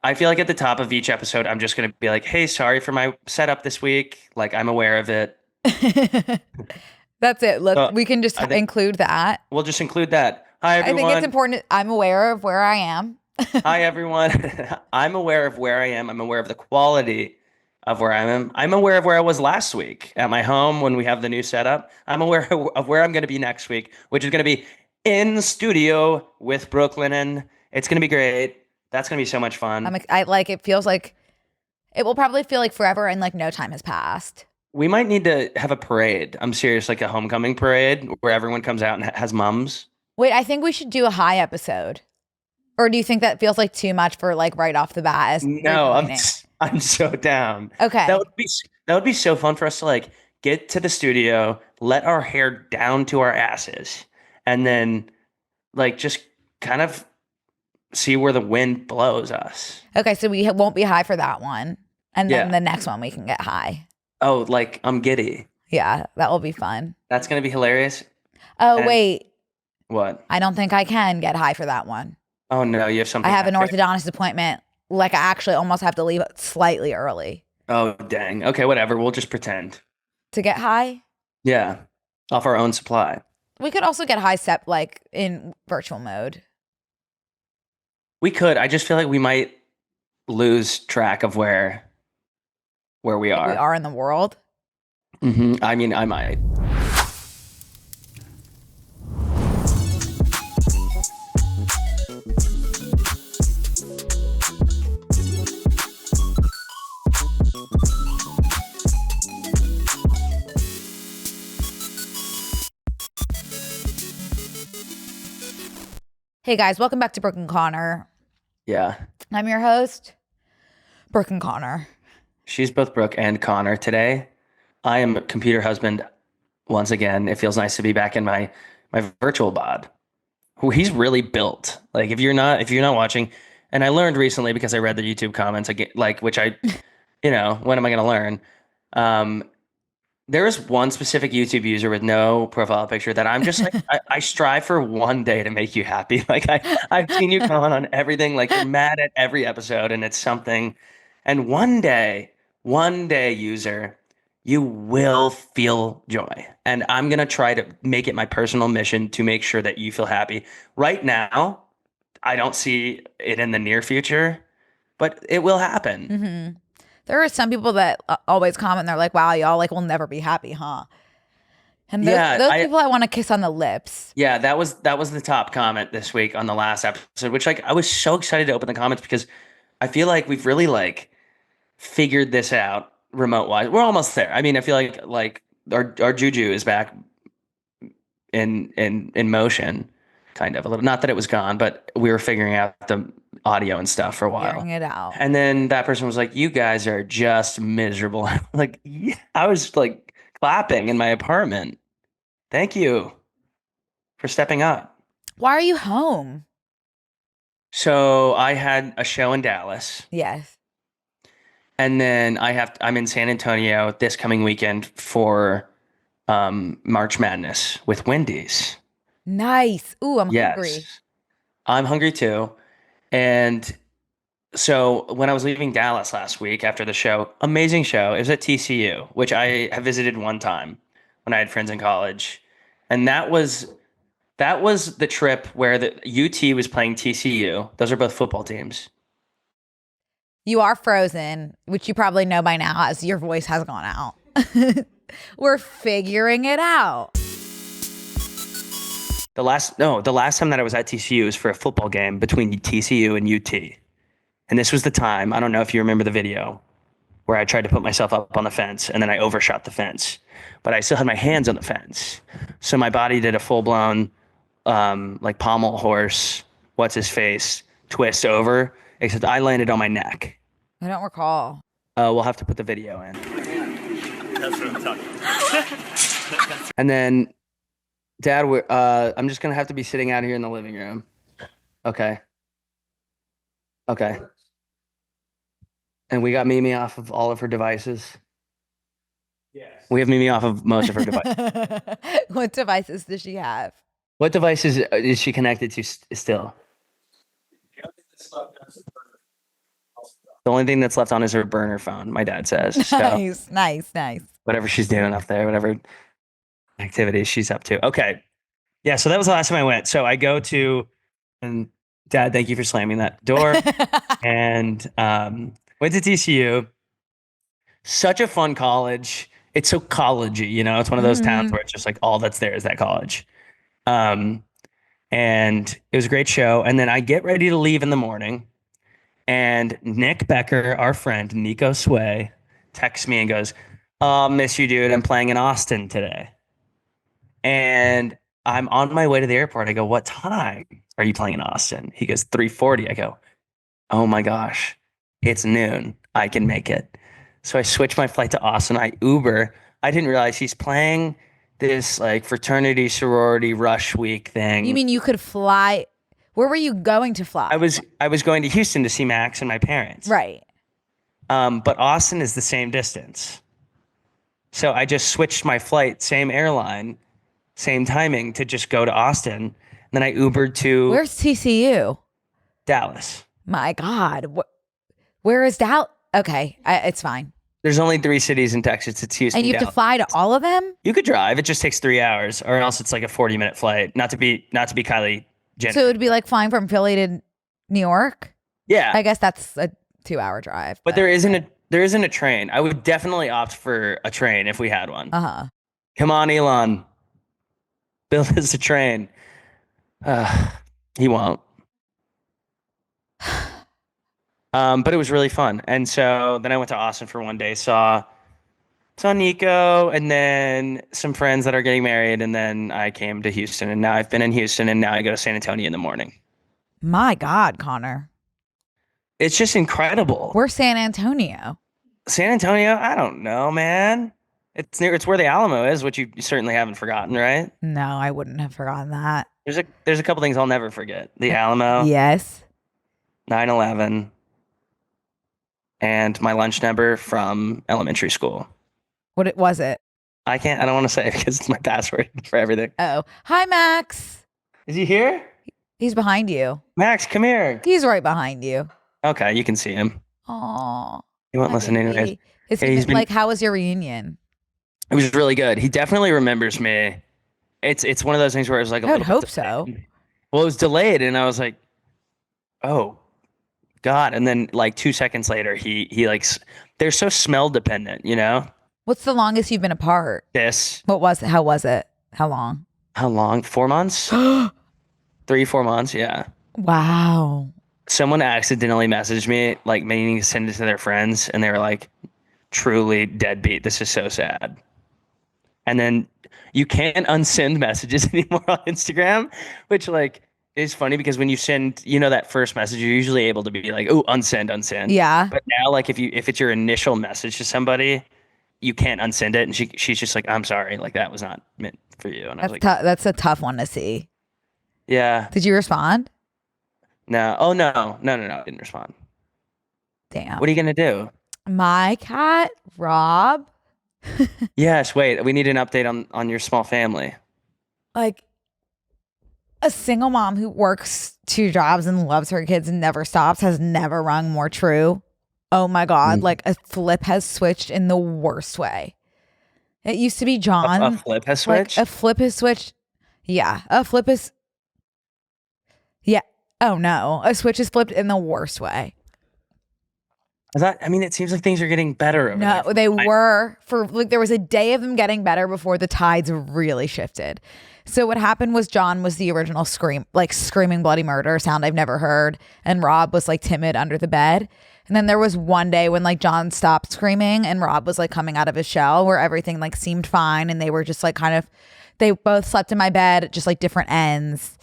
I feel like at the top of each episode, I'm just gonna be like, "Hey, sorry for my setup this week. Like, I'm aware of it." That's it. So We can just I think include that. we'll just include that. Hi, I think it's everyone. important. I'm aware of where I am. Hi, everyone. I'm aware of where I am. I'm aware of the quality of where I am. I'm aware of where I was last week at my home when we have the new setup. I'm aware of where I'm going to be next week, which is going to be in studio with Brooklyn, and it's going to be great. That's going to be so much fun. I like it feels like it will probably feel like forever and like no time has passed. We might need to have a parade. I'm serious, like a homecoming parade where everyone comes out and has mums. Wait, I think we should do a high episode. Or do you think that feels like too much for like right off the bat as No, reuniting? I'm so down. That Okay. would be that would be so fun for us to like get to the studio, let our hair down to our asses, and then like just kind of see where the wind blows us. Okay, so we won't be high for that one. And then Yeah. the next one we can get high. Oh, like I'm giddy. Yeah, that will be fun. That's gonna be hilarious. Oh, And wait. what? I don't think I can get high for that one. Oh no, you have I something have an happening. orthodontist appointment. Like, I actually almost have to leave slightly early Oh dang. Okay, whatever. We'll just pretend. to get high. Yeah. Off our own supply. We could also get high step like in virtual mode. We could. I just feel like we might lose track of where we Like we are. are in the world. I mean, I might. Hey guys, welcome back to Brooke and Connor. Yeah. I'm your host, Brooke and Connor. She's both Brooke and Connor today. I am computer husband once again. It feels nice to be back in my virtual bod. Who he's really built. Like if you're not watching, and I learned recently because I read the YouTube comments again, like which I, when am I going to learn? Um, there is one specific YouTube user with no profile picture that I'm just like I strive for one day to make you happy. Like I've seen you comment on everything, like you're mad at every episode, and it's something. And one day, user, you will feel joy. And I'm gonna try to make it my personal mission to make sure that you feel happy. Right now, I don't see it in the near future, but it will happen. Hmm. There are some people that always comment. They're like, "Wow, y'all like will never be happy, huh?" And Yeah, those people I want to kiss on the lips. Yeah, that was the top comment this week on the last episode, which like I was so excited to open the comments because I feel like we've really like figured this out remote wise. We're almost there. I mean, I feel like our juju is back in motion, kind of a little. Not that it was gone, but we were figuring out the audio and stuff for a while. Figuring it out. And then that person was like, "You guys are just miserable." Like, yeah, I was like clapping in my apartment. Thank you for stepping up. Why are you home? So I had a show in Dallas, Yes. and then I'm in San Antonio this coming weekend for March Madness with Wendy's. Nice. Ooh, I'm hungry. Yes, I'm hungry too. And so when I was leaving Dallas last week after the show, amazing show. It was at TCU, which I have visited one time when I had friends in college, and that was the trip where the UT was playing TCU. Those are both football teams. You are frozen, which you probably know by now as your voice has gone out. We're figuring it out. The last time that I was at TCU was for a football game between TCU and UT. And this was the time, I don't know if you remember the video, where I tried to put myself up on the fence and then I overshot the fence. But I still had my hands on the fence. So my body did a full blown like pommel horse, what's his face, twist over, except I landed on my neck. I don't recall. We'll have to put the video in. That's what I'm talking about. And then, Dad, I'm just gonna have to be sitting out here in the living room. Okay. Okay. And we got Mimi off of all of her devices. Yes. We have Mimi off of most of her devices. What devices does she have? What devices is she connected to still? The only thing that's left on is her burner phone, my dad says. So Nice, nice, nice. whatever she's doing up there, whatever activities she's up to. Okay. Yeah. So that was the last time I went. So I go to, and Dad, thank you for slamming that door. And went to TCU. Such a fun college. It's so collegey, you know. It's one of those towns Mhm. where it's just like all that's there is that college. Um, and it was a great show. And then I get ready to leave in the morning, and Nick Becker, our friend Nico Sway, texts me and goes, "Oh, miss you, dude. I'm playing in Austin today." And I'm on my way to the airport. I go, "What time are you playing in Austin?" He goes, 3:40. I go, "Oh my gosh, it's noon. I can make it." So I switch my flight to Austin. I Uber. I didn't realize he's playing this like fraternity sorority rush week You thing. mean you could fly? Where were you going to fly? I was going to Houston to see Max and my parents. Right. But Austin is the same distance. So I just switched my flight, same airline, same timing to just go to Austin. And then I Ubered to Where's TCU? Dallas. My God. Where is Dallas? Okay, it's fine. There's only 3 cities in Texas. It's Houston, And you have to Dallas. fly to all of them? You could drive. It just takes 3 hours, or else it's like a 40-minute flight. Not to be Kylie Jenner. So it would be like flying from Philly to New York? Yeah, I guess that's a 2-hour drive. but there isn't a train. I would definitely opt for a train if we had one. Uh-huh. Come on, Elon, build us a train. He won't. But it was really fun, and so then I went to Austin for one day, saw Nico, and then some friends that are getting married, and then I came to Houston, and now I've been in Houston, and now I go to San Antonio in the morning. My God, Connor. It's just incredible. Where's San Antonio? San Antonio, I don't know, man. It's where the Alamo is, which you certainly haven't forgotten, right? No, I wouldn't have forgotten that. There's a couple things I'll never forget. The Alamo, Yes. 9/11, and my lunch number from elementary school. What was it? I don't want to say it because it's my password for everything. Oh. Hi, Max. Is he here? He's behind you. Max, come here. He's right behind you. Okay, you can see him. Aw. He won't listen anyways. Is Yeah, he he's been- like, how was your reunion? It was really good. He definitely remembers me. It's one of those things where it was like a I would little hope bit so. delayed. Well, it was delayed, and I was like, "Oh God!" And then like 2 seconds later, he like they're so smell dependent, you know. What's the longest you've been apart? This What was it? How was it? How long? how long? 4 months? 3-4 months? Yeah. Wow. Someone accidentally messaged me like meaning to send it to their friends, and they were like, "Truly deadbeat. This is so sad." And then you can't unsend messages anymore on Instagram, which like is funny because when you send, you know, that first message, you're usually able to be like, "Oh, unsend." Yeah. But now, like if it's your initial message to somebody, you can't unsend it, and she's just like, "I'm sorry, like that was not meant for you." And I was like, That's a tough one to see. "Yeah, Did you respond? no, oh no, I didn't respond." Damn. What are you gonna do? My cat, Rob, Yes, wait, we need an update on your small family. like a single mom who works 2 jobs and loves her kids and never stops, has never rung more true. Oh my God. Like a flip has switched in the worst way. It used to be John. A flip has Like switched. a flip has switched. Yeah. A flip is. Yeah. Oh no. A switch is flipped in the worst way. I mean, it seems like things are getting better. Over No, there. they were for like there was a day of them getting better before the tides really shifted. So what happened was John was the original screaming bloody murder sound I've never heard, and Rob was like timid under the bed. And then there was one day when like John stopped screaming and Rob was like coming out of his shell where everything like seemed fine and they were just like they both slept in my bed at just like different ends.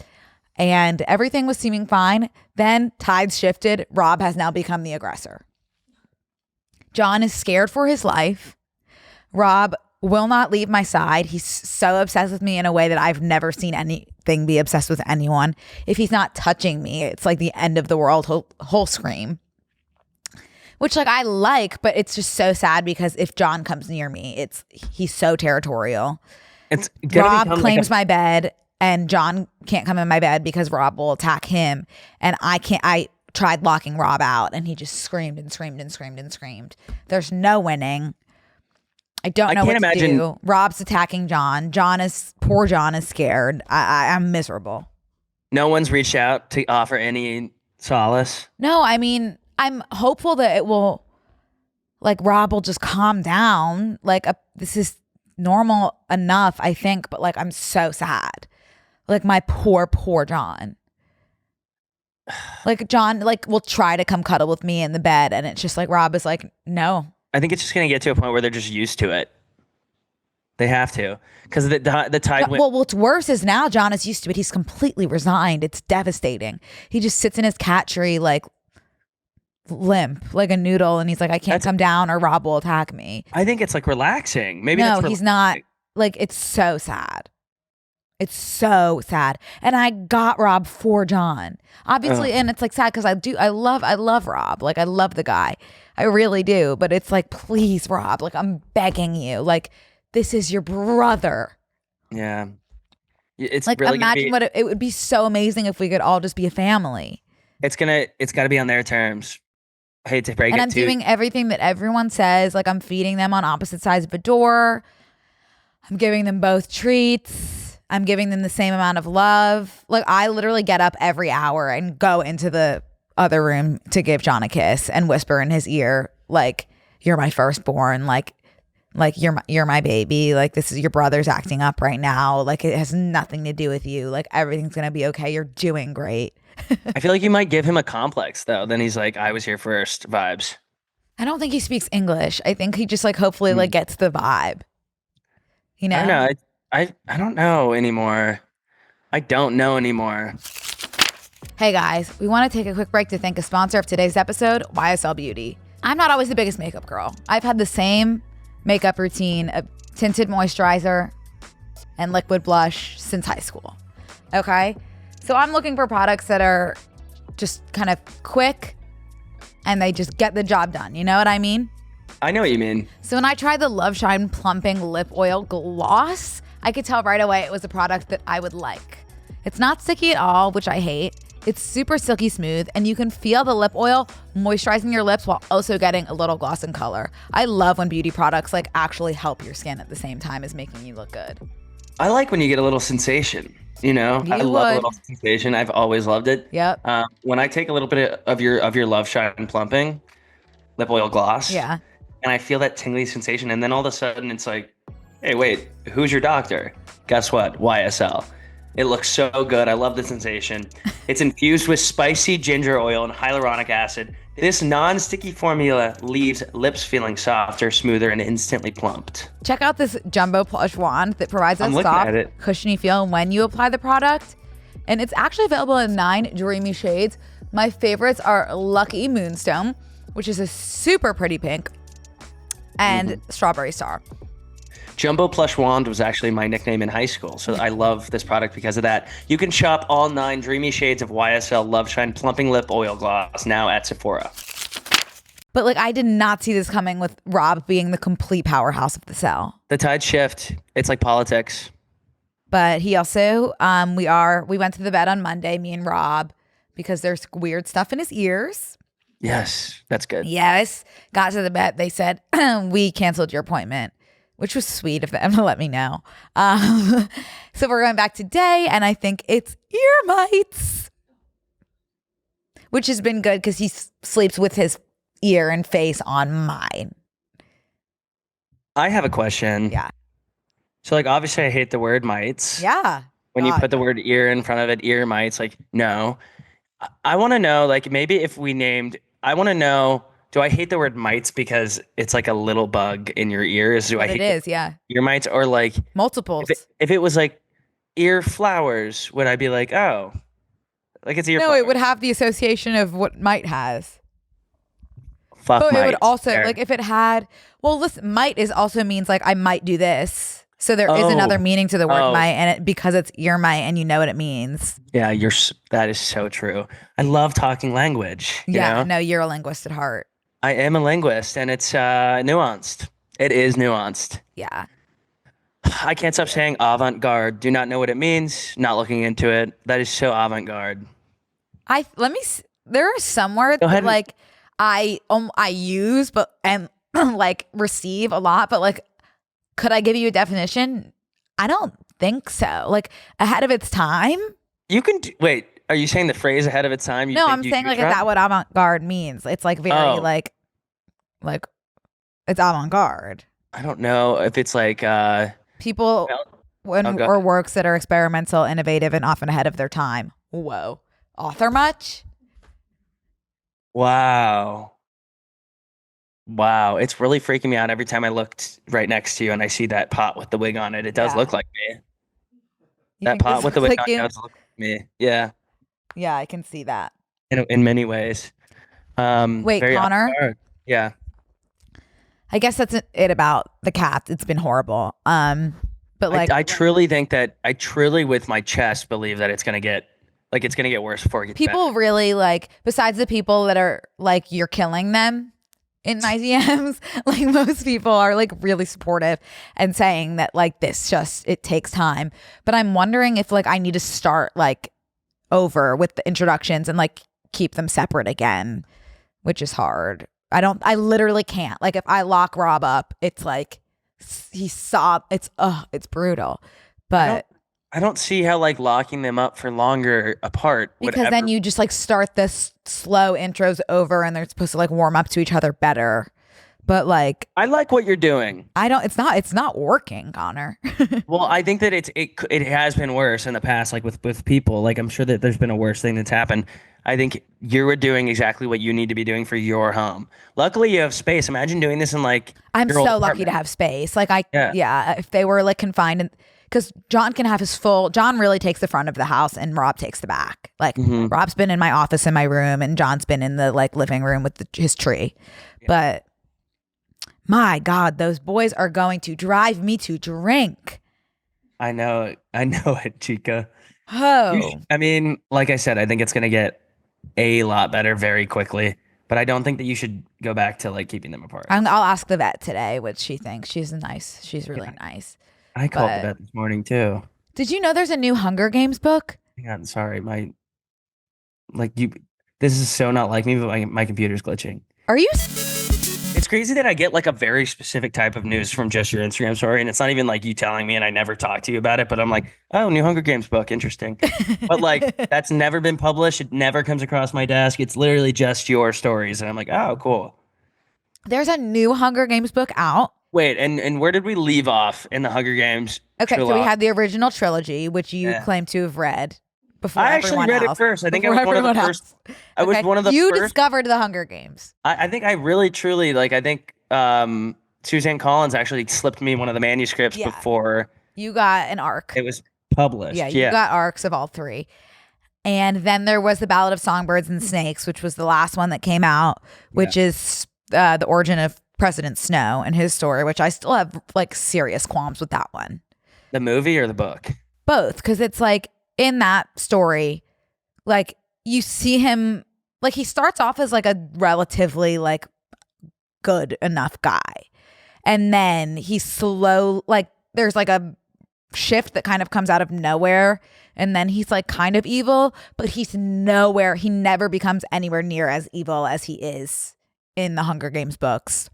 And everything was seeming fine. Then tides shifted. Rob has now become the aggressor. John is scared for his life. Rob will not leave my side. He's so obsessed with me in a way that I've never seen anything be obsessed with anyone. If he's not touching me, it's like the end of the world. He'll scream. Which like I like, but it's just so sad because if John comes near me, he's so territorial. It's gonna Rob become claims like my bed and John can't come in my bed because Rob will attack him. And I can't, tried locking Rob out, and he just screamed and screamed and screamed and screamed. There's no winning. I don't know can't what to imagine- do. Rob's attacking John. Poor John is scared. I'm miserable. No one's reached out to offer any solace. No, I mean, I'm hopeful that it will, like, Rob will just calm down. Like, this is normal enough, I think, but like, I'm so sad. Like, my poor John. Like, John, like, will try to come cuddle with me in the bed, and it's just like, Rob is like, no. I think it's just going to get to a point where they're just used to it. They have to. Because the tide went. Well, what's worse is now John is used to it. He's completely resigned. It's devastating. He just sits in his cat tree, like, limp, like a noodle, and he's like, I can't come down or Rob will attack me. I think it's like relaxing. Maybe No, that's he's not. Like, it's so sad. It's so sad. And I got Rob for John. Obviously, and it's like sad because I love Rob. Like, I love the guy. I really do. But it's like, please, Rob, like, I'm begging you. Like, this is your brother. Yeah. It's like, really imagine what it would be so amazing if we could all just be a family. It's got to be on their terms. I hate to break And it I'm to you. doing everything that everyone says. Like, I'm feeding them on opposite sides of a door. I'm giving them both treats. I'm giving them the same amount of love. Like, I literally get up every hour and go into the other room to give John a kiss and whisper in his ear, like, you're my firstborn. Like you're my baby. Like, this is your brother's acting up right now. Like, it has nothing to do with you. Like, everything's going to be okay. You're doing great. I feel like you might give him a complex though. Then he's like, I was here first vibes. I don't think he speaks English. I think he just like hopefully like gets the vibe. You know? I don't know. I don't know anymore. I don't know anymore. Hey guys, we want to take a quick break to thank a sponsor of today's episode, YSL Beauty. I'm not always the biggest makeup girl. I've had the same makeup routine of tinted moisturizer and liquid blush since high school. Okay? So I'm looking for products that are just kind of quick and they just get the job done. You know what I mean? I know what you mean. So when I tried the Love Shine Plumping Lip Oil Gloss, I could tell right away it was a product that I would like. It's not sticky at all, which I hate. It's super silky smooth, and you can feel the lip oil moisturizing your lips while also getting a little gloss and color. I love when beauty products like actually help your skin at the same time as making you look good. I like when you get a little sensation. You know, I love a little sensation. I've always loved it. Yep. When I take a little bit of your Love Shine Plumping Lip Oil Gloss, Yeah. and I feel that tingly sensation, and then all of a sudden it's like, hey, wait, who's your doctor? Guess what? YSL. It looks so good. I love the sensation. It's infused with spicy ginger oil and hyaluronic acid. This non-sticky formula leaves lips feeling softer, smoother, and instantly plumped. Check out this jumbo plush wand that provides a I'm looking soft, at it. cushiony feel when you apply the product. And it's actually available in 9 dreamy shades. My favorites are Lucky Moonstone, which is a super pretty pink, and Strawberry Star. Jumbo Plush Wand was actually my nickname in high school, so I love this product because of that. You can shop all 9 dreamy shades of YSL Love Shine Plumping Lip Oil Gloss now at Sephora. But like, I did not see this coming with Rob being the complete powerhouse of the cell. The tide shift. It's like politics. But he also, we went to the vet on Monday, me and Rob, because there's weird stuff in his ears. Yes, that's good. Yes. Got to the vet. They said, we canceled your appointment, which was sweet of them to let me know. So we're going back today, and I think it's ear mites, which has been good because he sleeps with his ear and face on mine. I have a question. Yeah. So, like, obviously, I hate the word mites. Yeah. When you put the word ear in front of it, ear mites, like, no. I want to know, like, maybe if we named, I want to know, do I hate the word mites because it's like a little bug in your ears? Do I hate it is, yeah. ear mites? Or like Multiples. if it was like ear flowers, would I be like, oh, like it's ear No, flowers? it would have the association of what mite has. Fuck But it would mites. also, There. like, if it had, well, listen, might is also means like I might do this. So there is another meaning to the word mite, and because it's ear mite and you know what it means. Yeah, that is so true. I love talking language. You know? No, you're a linguist at heart. I am a linguist, and it's nuanced. It is nuanced. Yeah. I can't stop saying avant-garde. Do not know what it means. Not looking into it. That is so avant-garde. there are some words Go ahead. that like I use but and like receive a lot, but like could I give you a definition? I don't think so. Like ahead of its time. You can wait. Are you saying the phrase ahead of its time? No, I'm saying like is that what avant-garde means? It's like very like it's avant-garde. I don't know if it's like People go or ahead. works that are experimental, innovative, and often ahead of their time. Whoa. Author much? Wow. Wow. It's really freaking me out every time I looked right next to you and I see that pot with the wig on it. It does Yeah. look like me. You That think pot this with the looks wig like on you? does look like me. Yeah. Yeah, I can see that. In many ways. Wait, Very Connor? avant-garde. Yeah. I guess that's it about the cat. It's been horrible. But like I truly think that I truly with my chest believe that it's gonna get worse before it gets people better. really like, besides the people that are like you're killing them in my DMs, like most people are like really supportive and saying that like this just it takes time. But I'm wondering if like I need to start like over with the introductions and like keep them separate again, which is hard. I literally can't. Like if I lock Rob up, it's like it's brutal. But I don't see how like locking them up for longer apart would because then ever. you just like start this slow intros over and they're supposed to like warm up to each other better. But like I like what you're doing. it's not working, Connor. Well, I think that it has been worse in the past, like with people. Like I'm sure that there's been a worse thing that's happened. I think you're doing exactly what you need to be doing for your home. Luckily, you have space. Imagine doing this in like I'm your old so lucky to apartment. have space. Like Yeah. yeah, if they were like confined and because John can have John really takes the front of the house and Rob takes the back. Like Mhm. Rob's been in my office in my room and John's been in the like living room with his tree. But my God, those boys are going to drive me to drink. I know it, Chica. Oh, I mean, like I said, I think it's gonna get a lot better very quickly. But I don't think that you should go back to like keeping them apart. I'll ask the vet today what she thinks. She's really nice. I called the But vet this morning too. did you know there's a new Hunger Games book? Hang on, sorry, you. This is so not like me, but my computer's glitching. Are you? It's crazy that I get like a very specific type of news from just your Instagram story, and it's not even like you telling me, and I never talk to you about it. But I'm like, oh, new Hunger Games book, interesting. But like, that's never been published. It never comes across my desk. It's literally just your stories, and I'm like, oh, cool. There's a new Hunger Games book out. Wait, and where did we leave off in the Hunger Games? Okay, so we trilogy? had the original trilogy, which you Yeah. claim to have read before I actually everyone read it else. first. I think I Before was one of the everyone first. else. I was Okay, one of the you first. discovered the Hunger Games. I think I really truly like. I think Suzanne Collins actually slipped me one of the manuscripts Yeah. before You got an arc. it was published. Yeah, you got arcs of all three. And then there was the Ballad of Songbirds and Snakes, which was the last one that came out, which is the origin of President Snow and his story, which I still have like serious qualms with that one. The movie or the book? Both, because it's like in that story, like you see him, like he starts off as like a relatively like good enough guy. And then he's slow, like there's like a shift that kind of comes out of nowhere. And then he's like kind of evil, but he never becomes anywhere near as evil as he is in the Hunger Games books.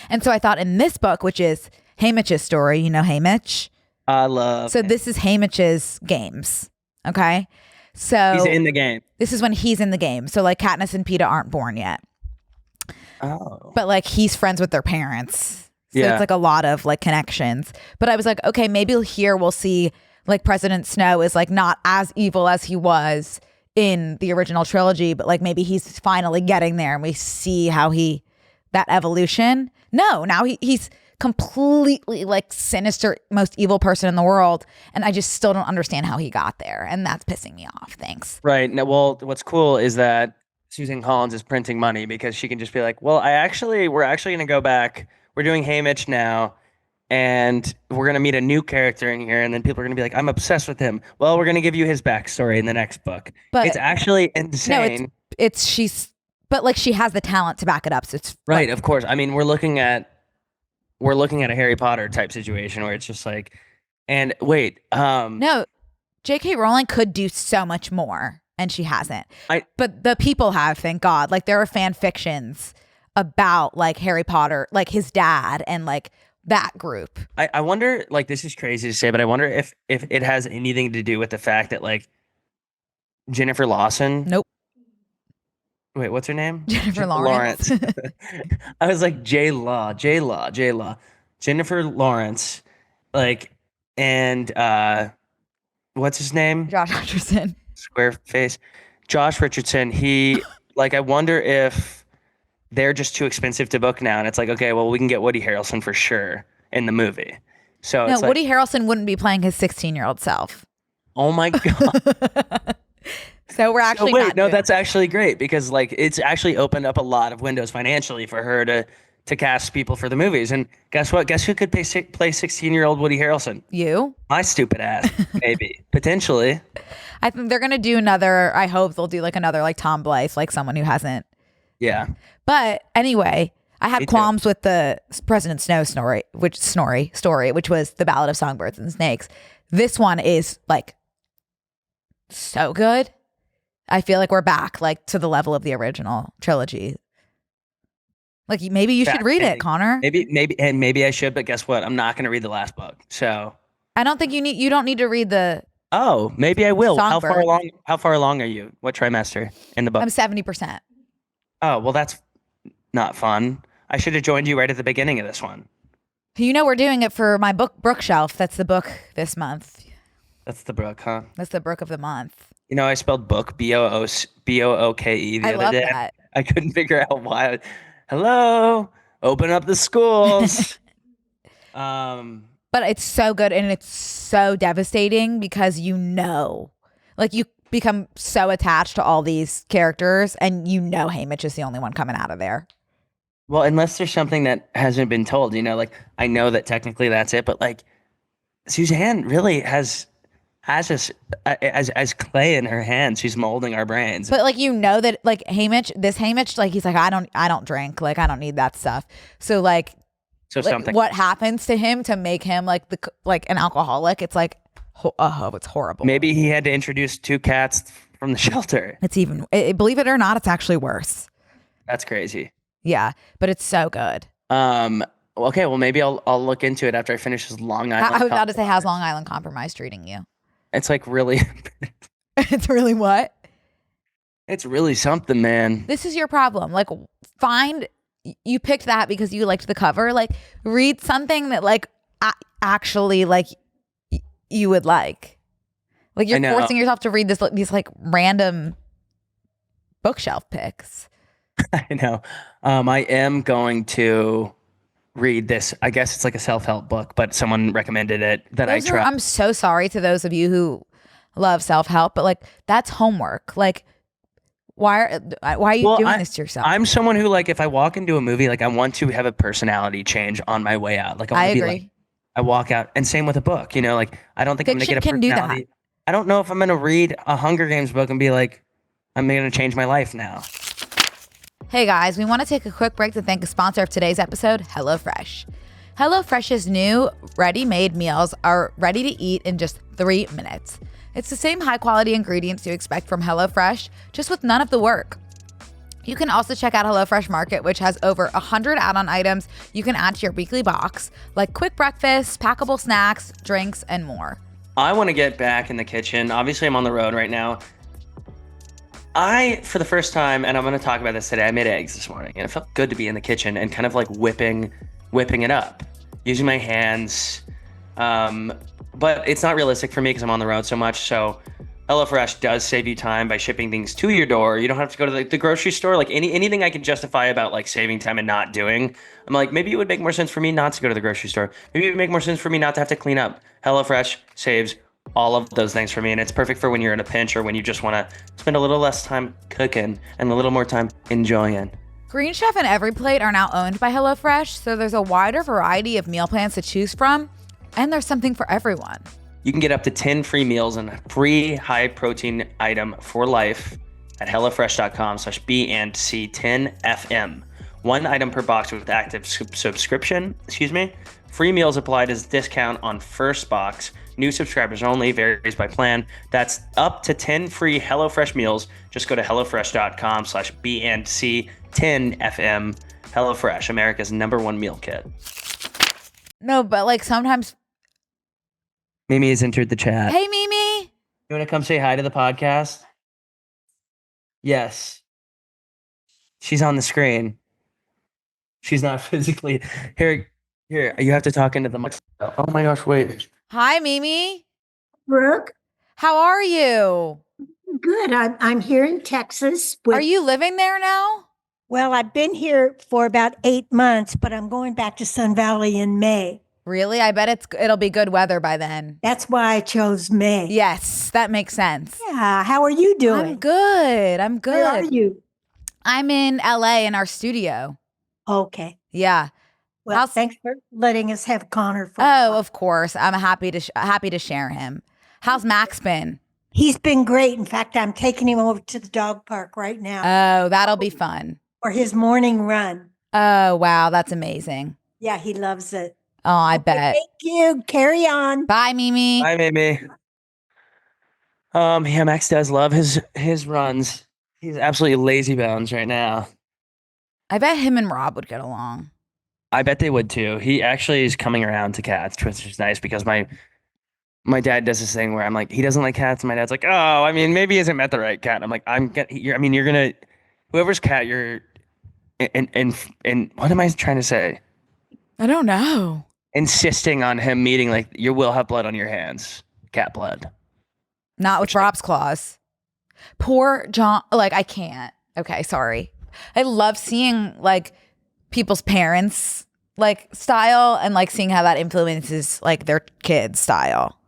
And so I thought in this book, which is Haymitch's story, you know Haymitch? I love. So this is Haymitch's games. Okay. So He's in the game. this is when he's in the game. So like Katniss and Peeta aren't born yet, Oh. but like he's friends with their parents. So Yeah. it's like a lot of like connections. But I was like, okay, maybe here we'll see like President Snow is like not as evil as he was in the original trilogy, but like maybe he's finally getting there and we see how that evolution. No, now he's completely like sinister, most evil person in the world. And I just still don't understand how he got there. And that's pissing me off. Thanks. Right. Now, well, what's cool is that Susan Collins is printing money because she can just be like, well, we're actually going to go back. We're doing Haymitch now. And we're going to meet a new character in here. And then people are going to be like, I'm obsessed with him. Well, we're going to give you his backstory in the next book. But it's actually no, insane. but like she has the talent to back it up. So it's Right. like, Of course. I mean, we're looking at a Harry Potter type situation where it's just like, and wait, no, J.K. Rowling could do so much more and she hasn't. I But the people have, thank God. Like there are fan fictions about like Harry Potter, like his dad and like that group. I wonder, like, this is crazy to say, but I wonder if it has anything to do with the fact that like Jennifer Lawson. Nope. Wait, what's her name? Jennifer Lawrence. I was like J-Law. Jennifer Lawrence, like, and what's his name? Josh Hutcherson. Square face. Josh Richardson. He like, I wonder if they're just too expensive to book now, and it's like, okay, well, we can get Woody Harrelson for sure in the movie. So No, it's like, Woody Harrelson wouldn't be playing his 16-year-old self. oh my god. So we're actually Oh, wait, not no, doing that's actually great because like it's actually opened up a lot of windows financially for her to cast people for the movies. And guess what? Guess who could play 16-year-old Woody Harrelson? you. My stupid ass, maybe potentially. I think they're gonna do another. I hope they'll do like another like Tom Blythe, like someone who hasn't. Yeah. But anyway, I had Me too. qualms with the President Snow story, which was the Ballad of Songbirds and Snakes. This one is like so good. I feel like we're back like to the level of the original trilogy. Like maybe you should read it, Connor. Maybe I should, but guess what? I'm not going to read the last book. So. I don't think you don't need to read the. Oh, maybe I will. Songbird. How far along are you? What trimester in the book? I'm 70%. Oh, well, that's not fun. I should have joined you right at the beginning of this one. You know we're doing it for my Brooke shelf. That's the book this month. That's the Brooke, huh? That's the Brooke of the month. You know, I spelled book Booke the I other love day. that. I couldn't figure out why. Hello, open up the schools. But it's so good and it's so devastating because like you become so attached to all these characters and Haymitch is the only one coming out of there. Well, unless there's something that hasn't been told, like I know that technically that's it, but like Suzanne really has us as clay in her hands. She's molding our brains. But like that like Haymitch, like he's like I don't drink, like I don't need that stuff. So like something. What happens to him to make him like an alcoholic? It's like it's horrible. Maybe he had to introduce 2 cats from the shelter. It's even believe it or not, it's actually worse. That's crazy. Yeah, but it's so good. Okay, well maybe I'll look into it after I finish this Long Island. I was about to say, how's Long Island Compromise treating you? It's like really. It's really what? It's really something, man. This is your problem. Like, you picked that because you liked the cover. Like, read something that like actually like you would like. Like you're forcing yourself to read these like random bookshelf picks. I know. I am going to read this. I guess it's like a self-help book, but someone recommended it that I tried. I'm so sorry to those of you who love self-help, but like that's homework. Like why are you doing this to yourself? I'm someone who like if I walk into a movie, like I want to have a personality change on my way out. Like I agree. Like, I walk out, and same with a book. Like I don't think I'm gonna get a Fiction can personality. do that. I don't know if I'm gonna read a Hunger Games book and be like, I'm gonna change my life now. Hey guys, we want to take a quick break to thank a sponsor of today's episode, HelloFresh. HelloFresh's new ready-made meals are ready to eat in just 3 minutes. It's the same high-quality ingredients you expect from HelloFresh, just with none of the work. You can also check out HelloFresh Market, which has over 100 add-on items you can add to your weekly box, like quick breakfasts, packable snacks, drinks, and more. I want to get back in the kitchen. Obviously, I'm on the road right now. For the first time, and I'm going to talk about this today, I made eggs this morning, and it felt good to be in the kitchen and kind of like whipping it up, using my hands. But it's not realistic for me because I'm on the road so much. So HelloFresh does save you time by shipping things to your door. You don't have to go to the grocery store. Like anything I can justify about like saving time and not doing, I'm like, maybe it would make more sense for me not to go to the grocery store. Maybe it would make more sense for me not to have to clean up. HelloFresh saves all of those things for me, and it's perfect for when you're in a pinch or when you just want to spend a little less time cooking and a little more time enjoying. Green Chef and Every Plate are now owned by HelloFresh, so there's a wider variety of meal plans to choose from, and there's something for everyone. You can get up to 10 free meals and a free high protein item for life at HelloFresh.com/B&C10FM. 1 item per box with active subscription, Free meals applied as discount on first box. New subscribers only, varies by plan. That's up to 10 free HelloFresh meals. Just go to HelloFresh.com/BNC10FM. HelloFresh, America's #1 meal kit. No, but like sometimes. Mimi has entered the chat. Hey, Mimi. You want to come say hi to the podcast? Yes. She's on the screen. She's not physically here. Here, you have to talk into the mic. Oh my gosh, wait. Hi, Mimi. Brooke, How are you? good. I'm here in Texas. Are you living there now? Well, I've been here for about 8 months, but I'm going back to Sun Valley in May. Really? I bet it'll be good weather by then. That's why I chose May. Yes, that makes sense. Yeah. How are you doing? I'm good. I'm Where are good. you? I'm in LA in our studio. Okay. Yeah. Well, thanks for letting us have Connor. Oh, of course. I'm happy to share him. How's Max been? He's been great. In fact, I'm taking him over to the dog park right now Oh, that'll be fun. for his morning run. Oh, wow. That's amazing. Yeah, he loves it. Oh, I Okay, bet. Thank you. Carry on. Bye, Mimi. Hi, Mimi. Yeah, Max does love his runs. He's absolutely lazy bones right now. I bet him and Rob would get along. I bet they would too. He actually is coming around to cats, which is nice because my dad does this thing where I'm like, he doesn't like cats. And my dad's like, oh, I mean, maybe he hasn't met the right cat. I'm like, you're gonna, whoever's cat you're, and what am I trying to say? I don't know. Insisting on him meeting, like, you will have blood on your hands, cat blood. Not with Rob's claws. Poor John. Like, I can't. Okay, sorry. I love seeing like people's parents like style and like seeing how that influences like their kids' style.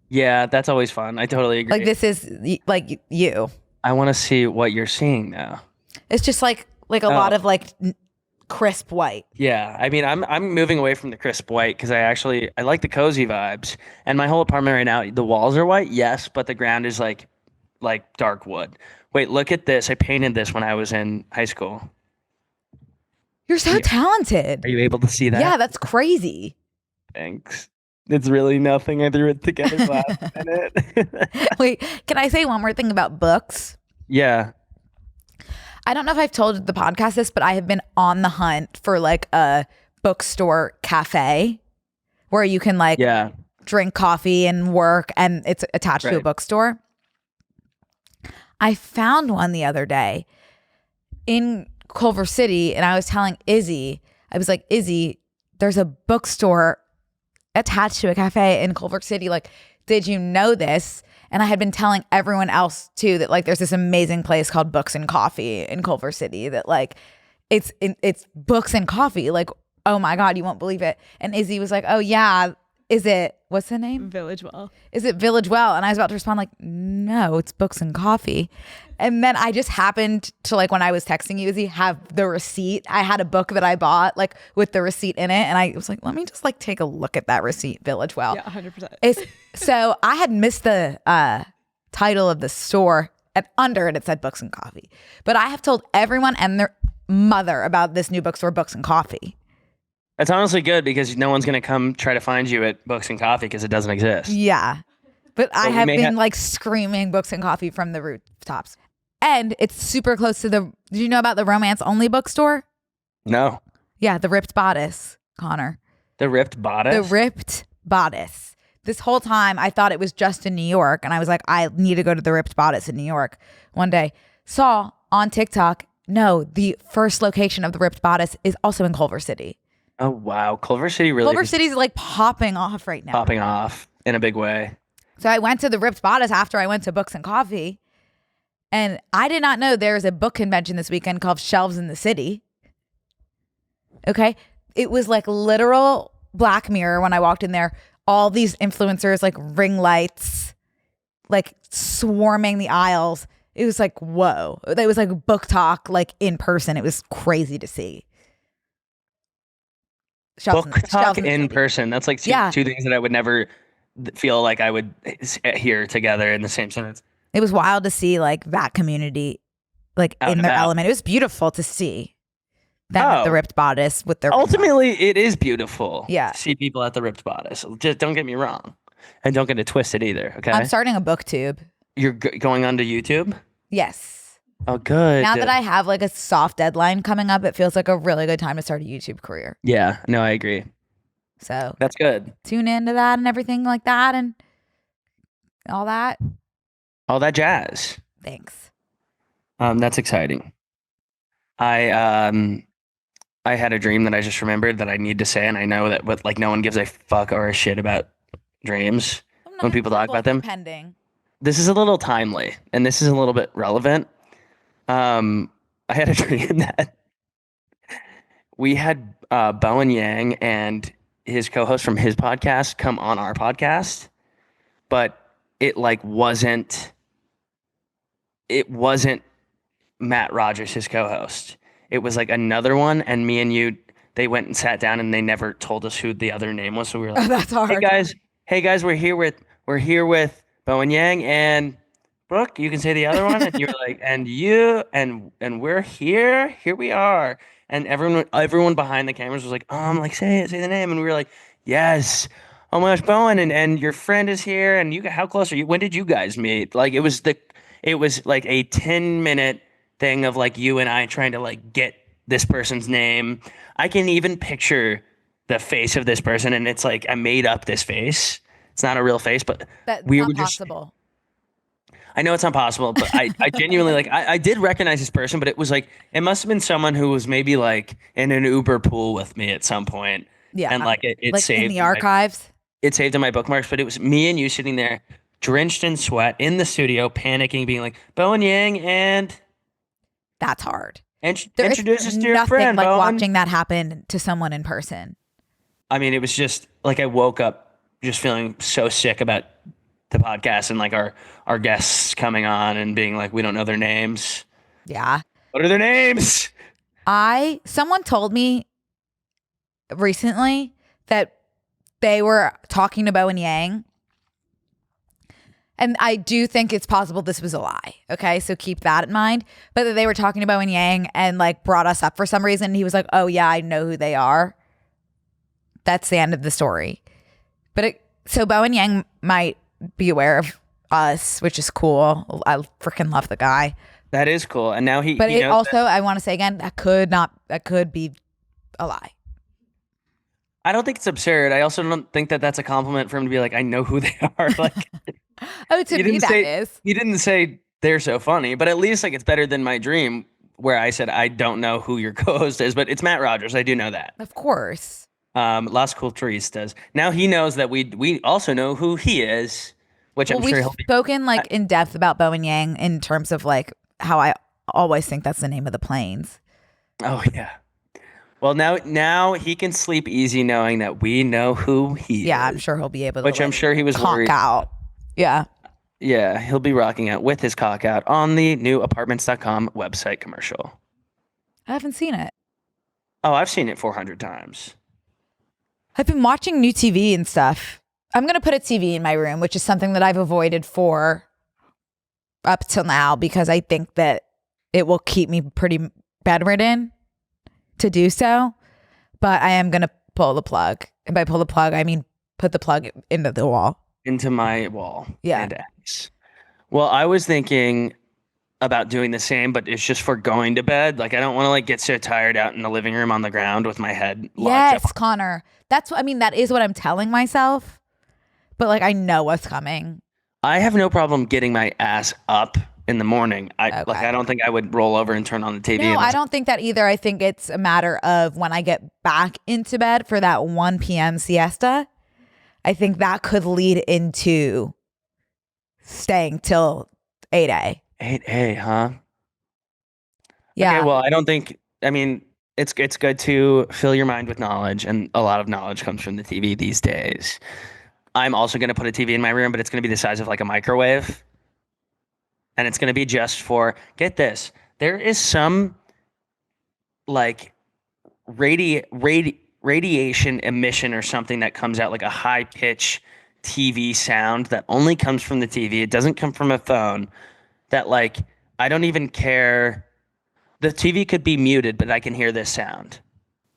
Yeah, that's always fun. I totally agree. Like this is like you. I want to see what you're seeing now. It's just like a lot of like crisp white. Yeah, I mean, I'm moving away from the crisp white because I like the cozy vibes. And my whole apartment right now, the walls are white, yes, but the ground is like dark wood. Wait, look at this. I painted this when I was in high school. You're so talented. Are you able to see that? Yeah, that's crazy. Thanks. It's really nothing. I threw it together last minute. Wait, can I say one more thing about books? Yeah. I don't know if I've told the podcast this, but I have been on the hunt for like a bookstore cafe where you can like drink coffee and work and it's attached to a bookstore. I found one the other day in Culver City and I was telling Izzy, I was like, Izzy, there's a bookstore attached to a cafe in Culver City. Like, did you know this? And I had been telling everyone else too that like there's this amazing place called Books and Coffee in Culver City that like it's books and coffee. Like, oh my God, you won't believe it. And Izzy was like, oh yeah, is it, what's the name? Village Well. Is it Village Well? And I was about to respond like, no, it's Books and Coffee. And then I just happened to like, when I was texting you, Izzy, have the receipt. I had a book that I bought like with the receipt in it. And I was like, let me just like take a look at that receipt, Village Well. Yeah, 100%. So I had missed the title of the store and under it said Books and Coffee. But I have told everyone and their mother about this new bookstore, Books and Coffee. That's honestly good because no one's going to come try to find you at Books and Coffee because it doesn't exist. Yeah. But I have been like screaming Books and Coffee from the rooftops. And it's super close to did you know about the romance only bookstore? No. Yeah, the Ripped Bodice, Connor. The Ripped Bodice? The Ripped Bodice. This whole time I thought it was just in New York. And I was like, I need to go to the Ripped Bodice in New York. One day, saw on TikTok, no, the first location of the Ripped Bodice is also in Culver City. Oh, wow. Culver City's like popping off right now. Popping off in a big way. So I went to the Ripped Bodice after I went to Books and Coffee. And I did not know there's a book convention this weekend called Shelves in the City. Okay. It was like literal Black Mirror when I walked in there. All these influencers, like ring lights, like swarming the aisles. It was like, whoa. It was like book talk, like in person. It was crazy to see. Book talk in person. That's like two things that I would never feel like I would hear together in the same sentence. It was wild to see like that community like in their element. It was beautiful to see. them at the Oh, Ripped Bodice with their ultimately, it is beautiful Yeah. to see people at the Ripped Bodice. Just don't get me wrong. And don't get it twisted either, I'm okay? starting a booktube. You're going onto YouTube? Yes. Oh, good. Now that I have like a soft deadline coming up, it feels like a really good time to start a YouTube career. Yeah, no, I agree. So That's good. tune into that and everything like that and all that. All that jazz. Thanks. That's exciting. I had a dream that I just remembered that I need to say, and I know that but like no one gives a fuck or a shit about dreams when people talk about them. Pending. This is a little timely, and this is a little bit relevant. I had a dream that we had Bowen Yang and his co-host from his podcast come on our podcast, but it wasn't Matt Rogers, his co-host. It was like another one, and me and you, they went and sat down, and they never told us who the other name was. So we were like, That's hard. hey guys, we're here with Bowen Yang and Brooke. You can say the other one, and you were like, and you and we're here we are, and everyone behind the cameras was like, like say the name, and we were like, yes. Oh my gosh, Bowen, and your friend is here, and how close are you? When did you guys meet? Like it was like a 10-minute thing of like you and I trying to like get this person's name. I can even picture the face of this person, and it's like I made up this face. It's not a real face, but That's we not were just. possible. I know it's not possible, but I genuinely like I did recognize this person, but it was like it must have been someone who was maybe like in an Uber pool with me at some point. Yeah. And like it Like saved in the archives. it saved in my bookmarks, but it was me and you sitting there drenched in sweat in the studio, panicking, being like, Bowen Yang and That's hard. introduce us to your Nothing friend, like Bowen. watching that happen to someone in person. I mean, it was just like I woke up just feeling so sick about the podcast and like our guests coming on and being like, we don't know their names. Yeah. What are their names? Someone told me recently that they were talking to Bowen Yang. And I do think it's possible this was a lie. Okay. So keep that in mind. But that they were talking to Bowen Yang and like brought us up for some reason. He was like, oh yeah, I know who they are. That's the end of the story. So Bowen Yang might be aware of us, which is cool. I freaking love the guy. That is cool. And now But it also, I want to say again, that could be a lie. I don't think it's absurd. I also don't think that that's a compliment for him to be like, I know who they are. Like, Oh, to me that is. He didn't say they're so funny, but at least like it's better than my dream where I said I don't know who your co-host is, but it's Matt Rogers. I do know that. Of course. Las Culturistas. Now he knows that we also know who he is, which I'm sure we've he'll be. spoken like in depth about Bowen Yang in terms of like how I always think that's the name of the planes. Oh yeah. Well, now he can sleep easy knowing that we know who he is. Yeah, I'm sure he'll be able to. Which I'm sure he was conk worried out. Yeah. Yeah, he'll be rocking out with his cock out on the new apartments.com website commercial. I haven't seen it. Oh, I've seen it 400 times. I've been watching new TV and stuff. I'm going to put a TV in my room, which is something that I've avoided for up till now because I think that it will keep me pretty bedridden to do so. But I am going to pull the plug. And by pull the plug, I mean put the plug into the wall. Into my wall. Yeah. And axe. Well, I was thinking about doing the same, but it's just for going to bed. Like I don't want to like get so tired out in the living room on the ground with my head lodged Yes, up. Connor. That's what I mean. That is what I'm telling myself. But like I know what's coming. I have no problem getting my ass up in the morning. Okay. I don't think I would roll over and turn on the TV. No, unless- I don't think that either. I think it's a matter of when I get back into bed for that 1 p.m. siesta. I think that could lead into staying till 8 a. 8 huh? Yeah. Okay, well, I don't think. I mean, it's good to fill your mind with knowledge, and a lot of knowledge comes from the TV these days. I'm also going to put a TV in my room, but it's going to be the size of like a microwave, and it's going to be just for. Get this: there is some like radiation emission or something that comes out like a high pitch TV sound that only comes from the TV. It doesn't come from a phone. That like I don't even care. the TV could be muted, but I can hear this sound.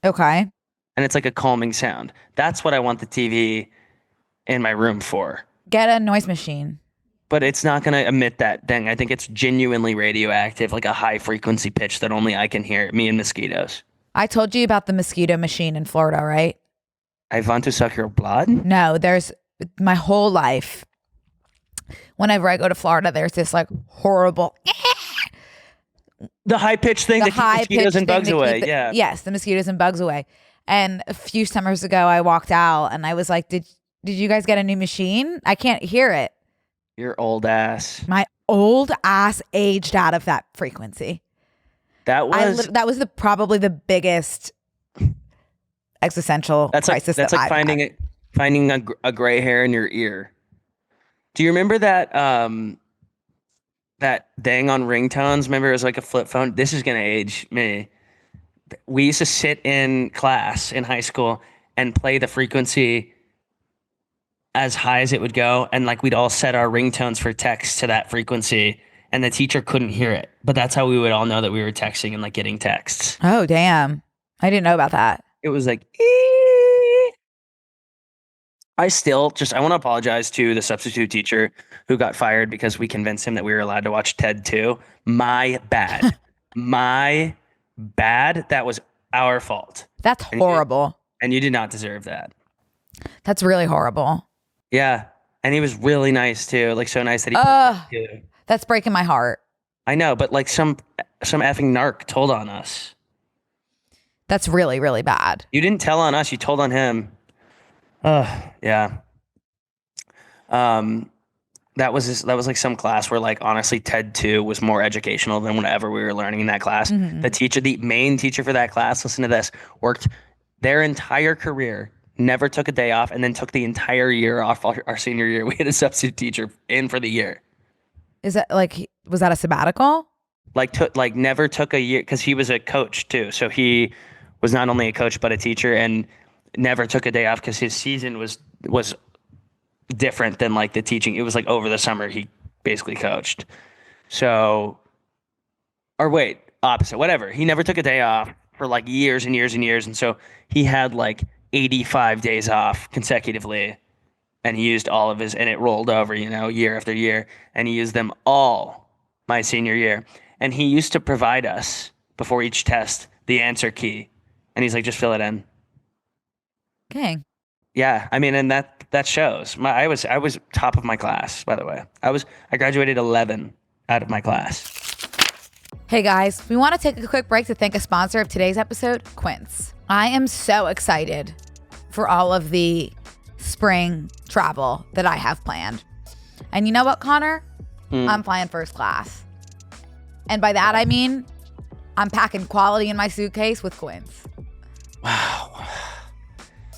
Okay. And it's like a calming sound. That's what I want the TV in my room for. Get a noise machine. But it's not going to emit that thing. I think it's genuinely radioactive, like a high frequency pitch that only I can hear, me and mosquitoes. I told you about the mosquito machine in Florida, right? I want to suck your blood? No, there's my whole life. Whenever I go to Florida, there's this like horrible The high pitched thing that keeps mosquitoes and bugs away. Yeah. Yes, the mosquitoes and bugs away. And a few summers ago, I walked out and I was like, "Did you guys get a new machine? I can't hear it." Your old ass. My old ass aged out of that frequency. That was probably the biggest existential crisis. That's like finding a gray hair in your ear. Do you remember that that thing on ringtones? Remember, it was like a flip phone. This is gonna age me. We used to sit in class in high school and play the frequency as high as it would go, and like we'd all set our ringtones for text to that frequency, and the teacher couldn't hear it. But that's how we would all know that we were texting and like getting texts. Oh, damn. I didn't know about that. It was like, I want to apologize to the substitute teacher who got fired because we convinced him that we were allowed to watch Ted 2. My bad. My bad. That was our fault. That's horrible. And you did not deserve that. That's really horrible. Yeah. And he was really nice too. Like so nice that he put Ted 2. That's breaking my heart. I know, but like some effing narc told on us. That's really, really bad. You didn't tell on us, you told on him. Yeah. That was like some class where like honestly TED 2 was more educational than whatever we were learning in that class. Mm-hmm. The main teacher for that class, listen to this, worked their entire career, never took a day off, and then took the entire year off our senior year. We had a substitute teacher in for the year. Is that like, was that a sabbatical? Never took a year, because he was a coach too. So he was not only a coach but a teacher, and never took a day off because his season was different than like the teaching. It was like over the summer he basically coached. So, or wait, opposite, whatever. He never took a day off for like years and years and years. And so he had like 85 days off consecutively, and he used all of his, and it rolled over, year after year. And he used them all my senior year. And he used to provide us before each test the answer key. And he's like, just fill it in. Okay. Yeah, I mean, and that shows. I was top of my class, by the way. I graduated 11 out of my class. Hey guys, we want to take a quick break to thank a sponsor of today's episode, Quince. I am so excited for all of the spring travel that I have planned. And you know what, Connor? I'm flying first class. And by that I mean I'm packing quality in my suitcase with Quince. Wow.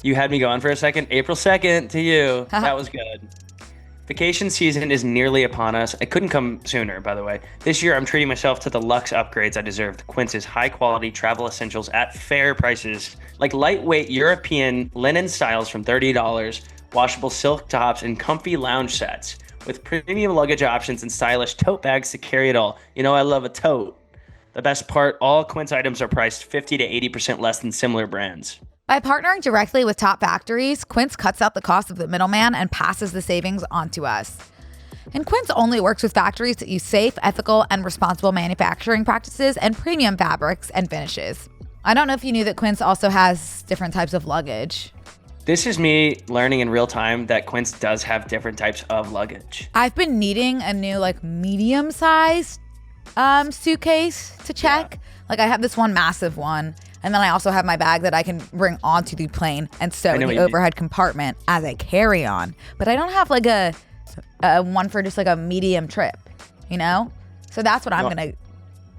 You had me going for a second. April 2nd to you. That was good. Vacation season is nearly upon us. I couldn't come sooner, by the way. This year, I'm treating myself to the luxe upgrades I deserve. Quince's high-quality travel essentials at fair prices, like lightweight European linen styles from $30, washable silk tops, and comfy lounge sets, with premium luggage options and stylish tote bags to carry it all. You know I love a tote. The best part, all Quince items are priced 50 to 80% less than similar brands. By partnering directly with top factories, Quince cuts out the cost of the middleman and passes the savings on to us. And Quince only works with factories that use safe, ethical, and responsible manufacturing practices and premium fabrics and finishes. I don't know if you knew that Quince also has different types of luggage. This is me learning in real time that Quince does have different types of luggage. I've been needing a new medium-sized suitcase to check. Yeah. Like I have this one massive one. And then I also have my bag that I can bring onto the plane and sew in the overhead compartment as a carry-on. But I don't have like a one for just like a medium trip, So that's what I'm going to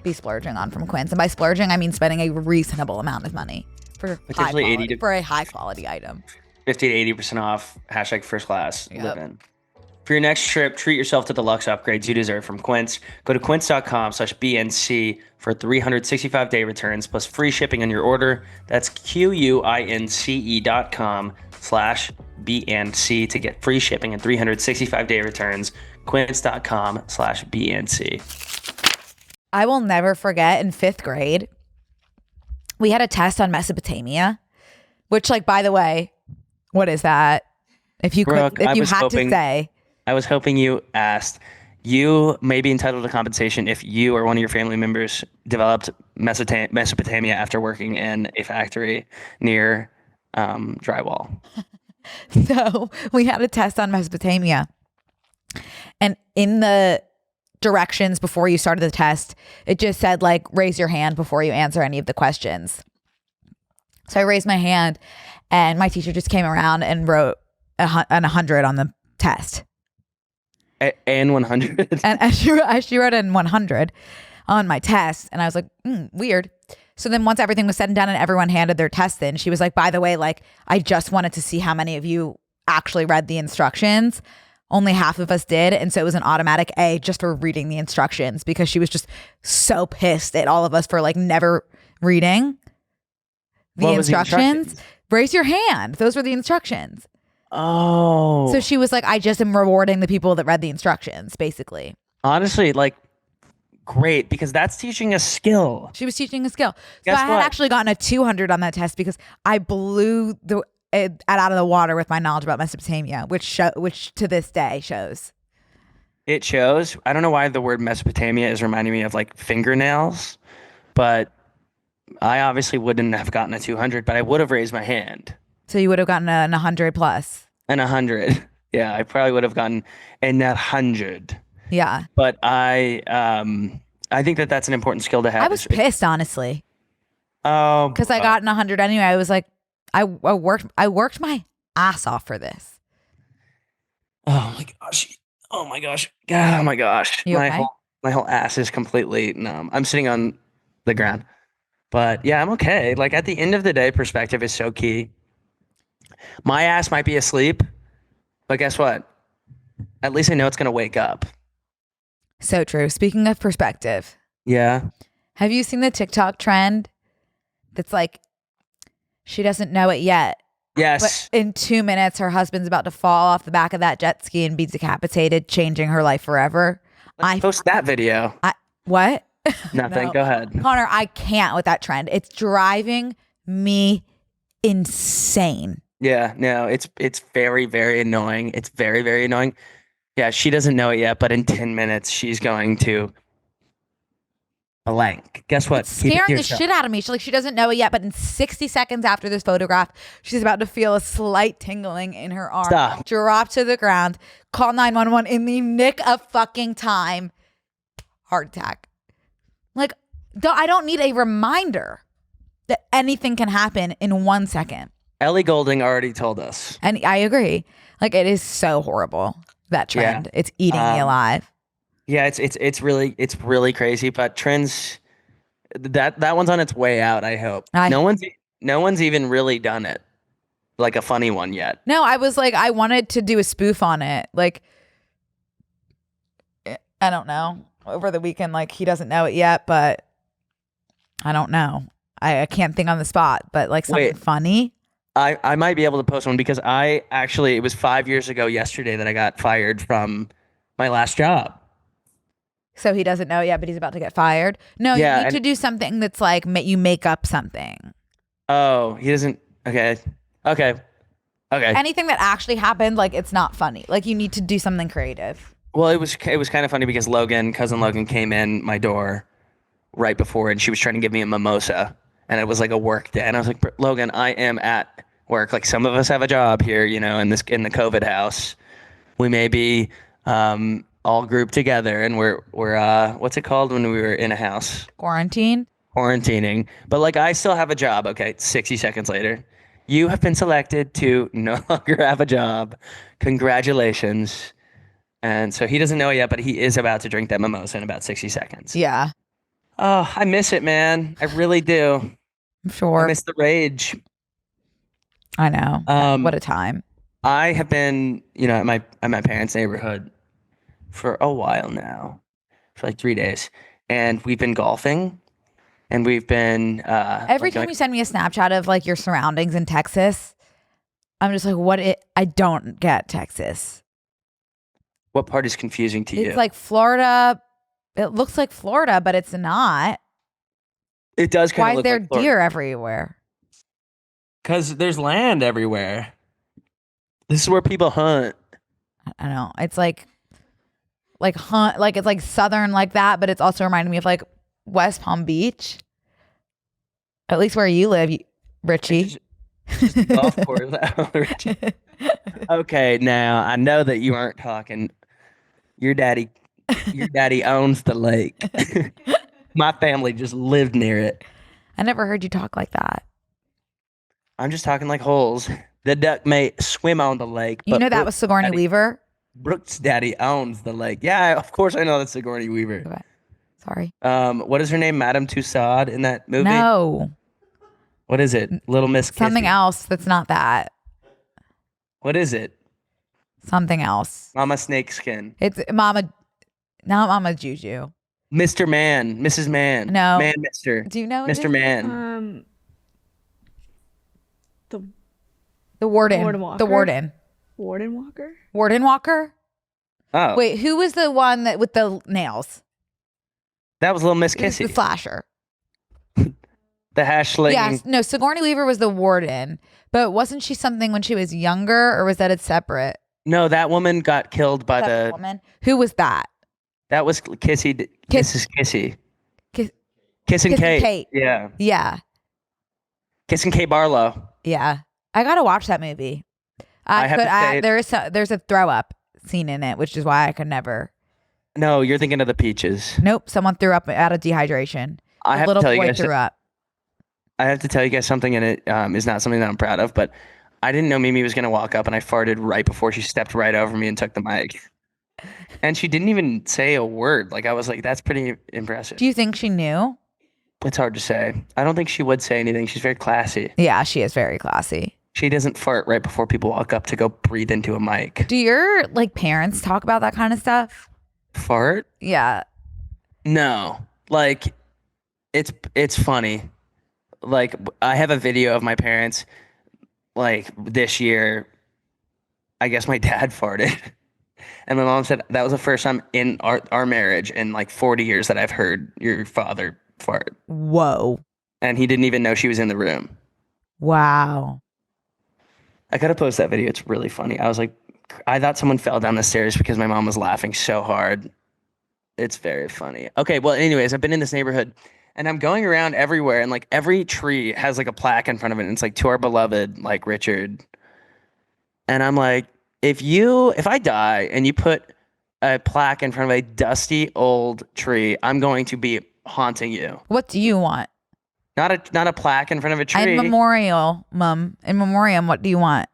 be splurging on from Quince. And by splurging, I mean spending a reasonable amount of money for a high-quality item. 50 to 80% off, #first class, Yep. live in. For your next trip, treat yourself to the luxe upgrades you deserve from Quince. Go to quince.com/BNC for 365-day returns plus free shipping on your order. That's QUINCE.com/BNC to get free shipping and 365-day returns. Quince.com/BNC. I will never forget in 5th grade, we had a test on Mesopotamia, which, like, by the way, what is that? If you Brooke, could, if you had to say, I was hoping you asked. You may be entitled to compensation if you or one of your family members developed Mesopotamia after working in a factory near drywall. so we had a test on Mesopotamia. And in the directions before you started the test, it just said, like, raise your hand before you answer any of the questions. So I raised my hand, and my teacher just came around and wrote an 100 on the test. And 100. And she wrote in 100 on my test. And I was like, weird. So then once everything was said and done and everyone handed their test in, she was like, by the way, like, I just wanted to see how many of you actually read the instructions. Only half of us did. And so it was an automatic A just for reading the instructions, because she was just so pissed at all of us for, like, never reading the instructions. Raise your hand. Those were the instructions. Oh. So she was like, I just am rewarding the people that read the instructions, basically. Honestly, like, great, because that's teaching a skill. She was teaching a skill. So Guess I had what? actually gotten a 200 on that test because I blew it out of the water with my knowledge about Mesopotamia, which to this day shows. It shows. I don't know why the word Mesopotamia is reminding me of, like, fingernails, but I obviously wouldn't have gotten a 200, but I would have raised my hand. So you would have gotten an 100 plus. An 100. Yeah, I probably would have gotten in that 100. Yeah. But I think that that's an important skill to have. I was pissed, honestly, Oh, because I got an 100 anyway. I was like, I worked my ass off for this. oh my gosh. Oh my gosh. Oh my gosh. You okay? My whole ass is completely numb. I'm sitting on the ground. But yeah, I'm okay. Like, at the end of the day, perspective is so key. My ass might be asleep, but guess what? At least I know it's going to wake up. So true. Speaking of perspective, Yeah. have you seen the TikTok trend that's like, she doesn't know it yet, Yes. but in 2 minutes, her husband's about to fall off the back of that jet ski and be decapitated, changing her life forever? Let's post that video. What? Nothing. No. Go ahead. Connor, I can't with that trend. It's driving me insane. Yeah, no, it's very, very annoying. It's very, very annoying. Yeah, she doesn't know it yet, but in 10 minutes, she's going to blank. Guess what? It's Keep it to scaring the yourself. shit out of me. She doesn't know it yet, but in 60 seconds after this photograph, she's about to feel a slight tingling in her arm. Stop. Drop to the ground. Call 911 in the nick of fucking time. Heart attack. Like, I don't need a reminder that anything can happen in 1 second. Ellie Goulding already told us. And I agree. Like, it is so horrible, that trend. Yeah. It's eating me alive. Yeah, it's really crazy. But trends, that one's on its way out. I hope no one's even really done it, like a funny one yet. No, I was like, I wanted to do a spoof on it. Like, I don't know. Over the weekend, like, he doesn't know it yet, but I don't know. I can't think on the spot, but like something funny. I might be able to post one because it was 5 years ago yesterday that I got fired from my last job. So he doesn't know yet, but he's about to get fired. No, Yeah, you need to do something that's like, you make up something. Oh, he doesn't. Okay. Anything that actually happened, like, it's not funny. Like, you need to do something creative. Well, it was kind of funny because cousin Logan came in my door right before, and she was trying to give me a mimosa, and it was like a work day, and I was like, Logan, I am at work. Like, some of us have a job here, you know, in the COVID house. We may be all grouped together, and we're what's it called when we were in a house? Quarantining. But, like, I still have a job. Okay, 60 seconds later, you have been selected to no longer have a job. Congratulations. And so he doesn't know it yet, but he is about to drink that mimosa in about 60 seconds. Yeah. Oh, I miss it, man. I really do. I'm sure. I miss the rage. I know. What a time. I have been, at my parents' neighborhood for a while now, for like 3 days, and we've been golfing, and we've been every time you send me a Snapchat of like your surroundings in Texas, I'm just like, I don't get Texas. What part is confusing to you? It's like Florida, It looks like Florida, but it's not. It does kind Why of is look there like Florida. deer everywhere? Because there's land everywhere. This is where people hunt. I don't know. It's like hunt, like it's like southern like that, but it's also reminding me of like West Palm Beach. At least where you live, Richie. Just a golf course. Okay, now I know that you aren't talking. Your daddy, your daddy owns the lake. My family just lived near it. I never heard you talk like that. I'm just talking like holes. The duck may swim on the lake, You but know that was Sigourney Weaver? Brooke's daddy owns the lake. Yeah, of course I know that's Sigourney Weaver. Okay. Sorry. What is her name? Madame Tussauds in that movie? No. What is it? Little Miss Something Kissy. else that's not that. What is it? Something else. Mama Snakeskin. It's Mama, not Mama Juju. Mr. Man. Mrs. Man. No. Man, Mr. Do you know what it Mr. is? Man. The warden. Warden Walker? The warden. Warden Walker? Warden Walker? Oh. Wait, who was the one that with the nails? That was Little Miss It was the Kissy. slasher. The hash slinging. Yes. No, Sigourney Weaver was the warden. But wasn't she something when she was younger, or was that it's separate? No, that woman got killed by That the. woman. Who was that? That was Kissy. Mrs. Kissy. Kiss, Kissing Kissing Kate. Kate. Yeah. yeah. Kissing Kate Barlow. Yeah. I gotta watch that movie. I have to say- there's a throw up scene in it, which is why I could never. No, you're thinking of the peaches. Nope, someone threw up out of dehydration. I A have to little tell you boy guys. threw up. I have to tell you guys something, and it is not something that I'm proud of. But I didn't know Mimi was gonna walk up, and I farted right before she stepped right over me and took the mic. And she didn't even say a word. Like I was like, that's pretty impressive. Do you think she knew? It's hard to say. I don't think she would say anything. She's very classy. Yeah, she is very classy. She doesn't fart right before people walk up to go breathe into a mic. Do your like parents talk about that kind of stuff? Fart? Yeah. No. Like it's funny. Like I have a video of my parents like this year. I guess my dad farted. And my mom said that was the first time in our marriage in like 40 years that I've heard your father fart. Whoa. And he didn't even know she was in the room. Wow. I gotta post that video. It's really funny. I was like, I thought someone fell down the stairs because my mom was laughing so hard. It's very funny. Okay, well, anyways, I've been in this neighborhood and I'm going around everywhere and like every tree has like a plaque in front of it. And it's like to our beloved, like Richard. And I'm like, if I die and you put a plaque in front of a dusty old tree, I'm going to be haunting you. What do you want? Not a plaque in front of a tree. In memoriam, what do you want?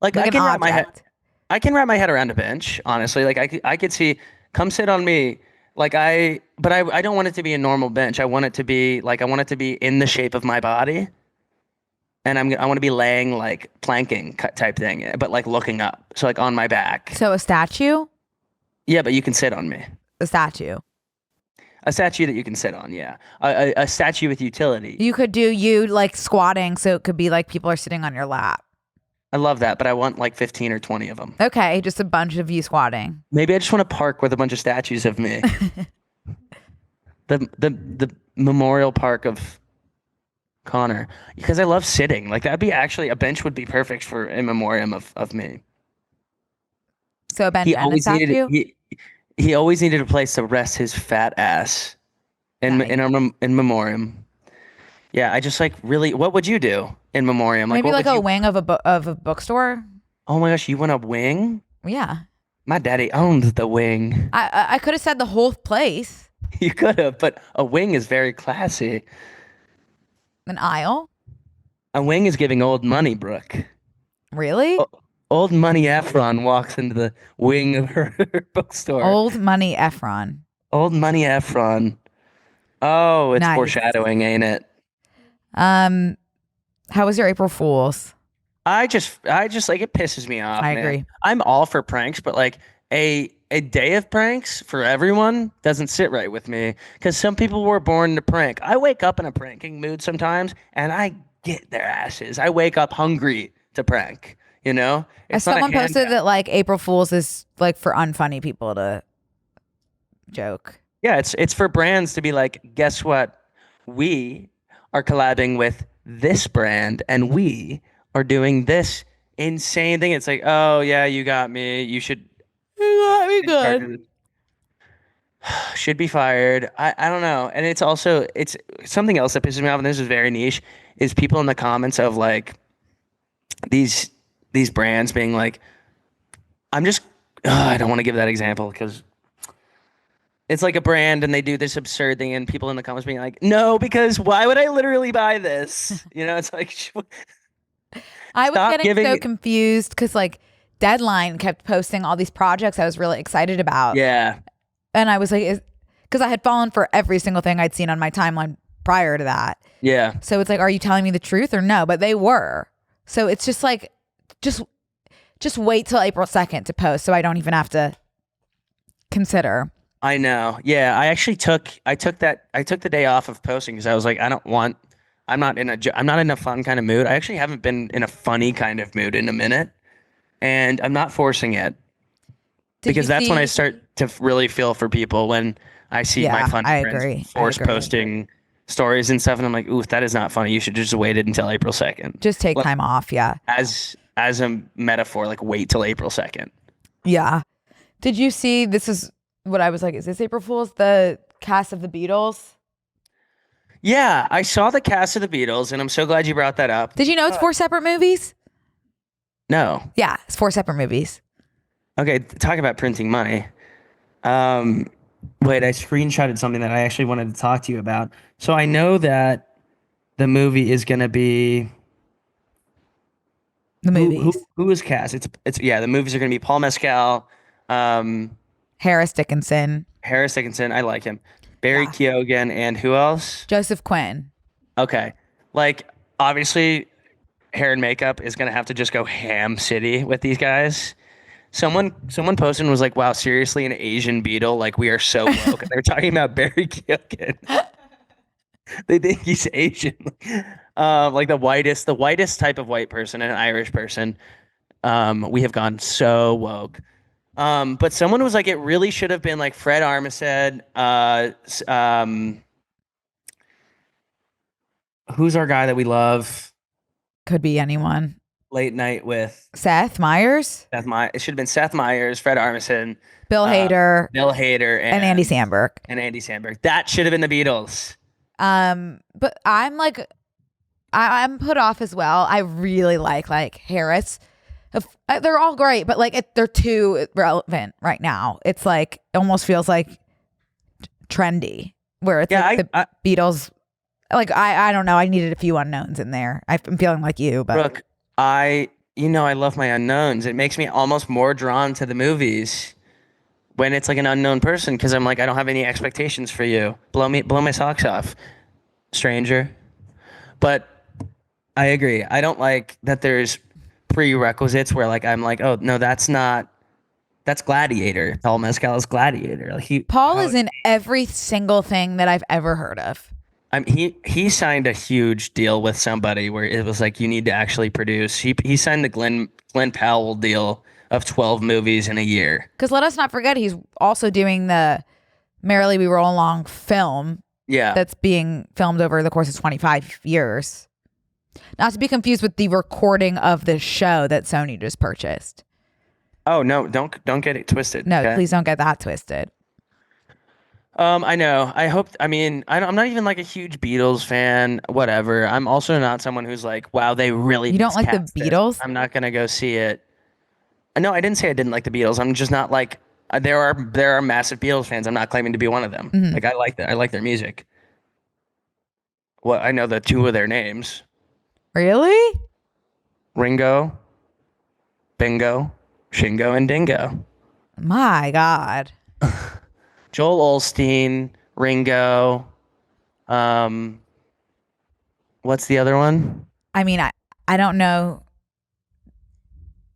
Like I an can wrap my head. object. I can wrap my head around a bench, honestly. Like I could see, come sit on me. Like I don't want it to be a normal bench. I want it to be in the shape of my body. And I want to be laying like planking type thing, but like looking up. So like on my back. So a statue? Yeah, but you can sit on me. A statue. A statue that you can sit on, yeah. A statue with utility. You could do you like squatting, so it could be like people are sitting on your lap. I love that, but I want like 15 or 20 of them. Okay, just a bunch of you squatting. Maybe I just want to park with a bunch of statues of me. the memorial park of Connor, because I love sitting. Like that'd be actually a bench would be perfect for a memoriam of me. So a bench He and a always statue? needed he always needed a place to rest his fat ass in Nice. in memoriam. Yeah, I just like really. What would you do in memoriam? Maybe what like would a you- wing of a bookstore. Oh my gosh, you want a wing? Yeah. My daddy owned the wing. I could have said the whole place. You could have, but a wing is very classy. An aisle? A wing is giving old money, Brooke. Really? Old money Efron walks into the wing of her bookstore. Old money Efron. Old money Efron. Oh, it's Nice. foreshadowing, ain't it? How was your April Fool's? I just like it pisses me off. I man. agree. I'm all for pranks, but like a day of pranks for everyone doesn't sit right with me because some people were born to prank. I wake up in a pranking mood sometimes, and I get their asses. I wake up hungry to prank. You know, As not a someone posted handout. that like April Fool's is like for unfunny people to joke. Yeah, it's for brands to be like, guess what? We are collabing with this brand and we are doing this insane thing. It's like, oh yeah, you got me. You Very good. should be fired. I don't know. And it's something else that pisses me off, and this is very niche, is people in the comments of like these these brands being like, I'm just I don't want to give that example because it's like a brand and they do this absurd thing and people in the comments being like, no, because why would I literally buy this? It's like I was stop getting so giving. confused because like Deadline kept posting all these projects I was really excited about. Yeah. And I was like, because I had fallen for every single thing I'd seen on my timeline prior to that. Yeah. So it's like, are you telling me the truth or no? But they were. So it's just like, just wait till April 2nd to post so I don't even have to consider. I know. Yeah, I took the day off of posting because I was like, I'm not in a fun kind of mood. I actually haven't been in a funny kind of mood in a minute, and I'm not forcing it Did because you that's when I see- start to really feel for people when I see my Yeah, funny I friends agree. I force agree. posting stories and stuff, and I'm like, ooh, that is not funny. You should just waited until April 2nd. Just take Like, time off. Yeah. as a metaphor, like wait till April 2nd. Yeah. Did you see, this is what I was like, is this April Fool's? The cast of the Beatles? Yeah, I saw the cast of the Beatles, and I'm so glad you brought that up. Did you know it's 4 separate movies? No. Yeah, it's 4 separate movies. Okay, talk about printing money. Wait, I screenshotted something that I actually wanted to talk to you about. So I know that the movie is going to be The movies. who is cast? It's yeah, the movies are going to be Paul Mescal, um, Harris Dickinson, Harris Dickinson, I like him, Barry Yeah. Keoghan, and who else? Joseph Quinn. Okay, like obviously, hair and makeup is going to have to just go ham city with these guys. Someone posted and was like, "Wow, seriously, an Asian Beatle? Like we are so woke." And they're talking about Barry Keoghan. They think he's Asian, like the whitest type of white person, an Irish person. We have gone so woke. But someone was like, it really should have been like Fred Armisen. Who's our guy that we love? Could be anyone. Late night with Seth Meyers, It should have been Seth Meyers, Fred Armisen, Bill Hader, Bill Hader, and Andy Samberg. Andy Samberg. That should have been the Beatles. But I'm like, I'm put off as well. I really like Harris. They're all great, but like they're too relevant right now. It's like it almost feels like trendy, where it's like the Beatles. Like I don't know. I needed a few unknowns in there. I'm feeling like you, but Brooke, I love my unknowns. It makes me almost more drawn to the movies when it's like an unknown person because I'm like, I don't have any expectations for you. Blow my socks off, stranger. But I agree. I don't like that there's prerequisites where like I'm like, oh no, that's Gladiator. Paul Mescal is Gladiator. Like Paul is in every single thing that I've ever heard of. He signed a huge deal with somebody where it was like you need to actually produce. He signed the Glenn Powell deal of 12 movies in a year. Because let us not forget, he's also doing the Merrily We Roll Along film. Yeah. That's being filmed over the course of 25 years. Not to be confused with the recording of the show that Sony just purchased. Oh no, don't get it twisted. No, okay? please don't get that twisted. I know. I'm not even like a huge Beatles fan, whatever. I'm also not someone who's like, wow, they really You don't like the miscast this. Beatles? I'm not gonna go see it. No, I didn't say I didn't like the Beatles. I'm just not like there are massive Beatles fans. I'm not claiming to be one of them. Mhm. Like I like that. I like their music. Well, I know the two of their names. Really? Ringo, Bingo, Shingo, and Dingo. My God. Joel Olstein, Ringo. What's the other one? I mean, I don't know